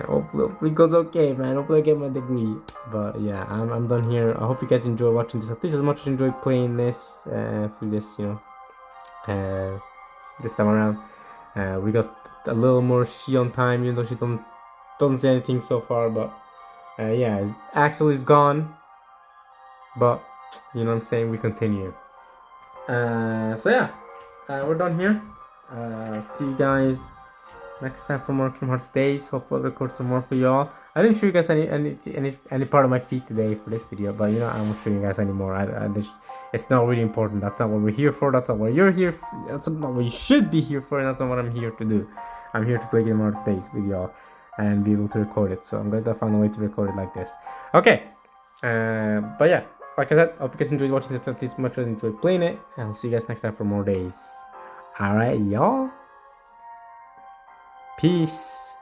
Hopefully it goes okay, man. Hopefully I get my degree. But yeah, I'm done here. I hope you guys enjoy watching this, at least as much as you enjoy playing this. Through this, you know, this time around. We got a little more Shion time, even though she doesn't say anything so far. But yeah, Axel is gone. But you know what I'm saying, we continue. So yeah, we're done here. See you guys next time for more Kingdom Hearts Days. Hopefully I'll record some more for y'all. I didn't show you guys any part of my feet today for this video, but you know, I won't show you guys anymore. It's not really important. That's not what we're here for. That's not what you're here for. That's not what you should be here for, and that's not what I'm here to do. I'm here to play Kingdom Hearts Days with y'all and be able to record it. So I'm going to find a way to record it like this. Okay. But yeah, like I said, I hope you guys enjoyed watching this at least as much as I enjoyed playing it. And I'll see you guys next time for more days. Alright, y'all. Peace.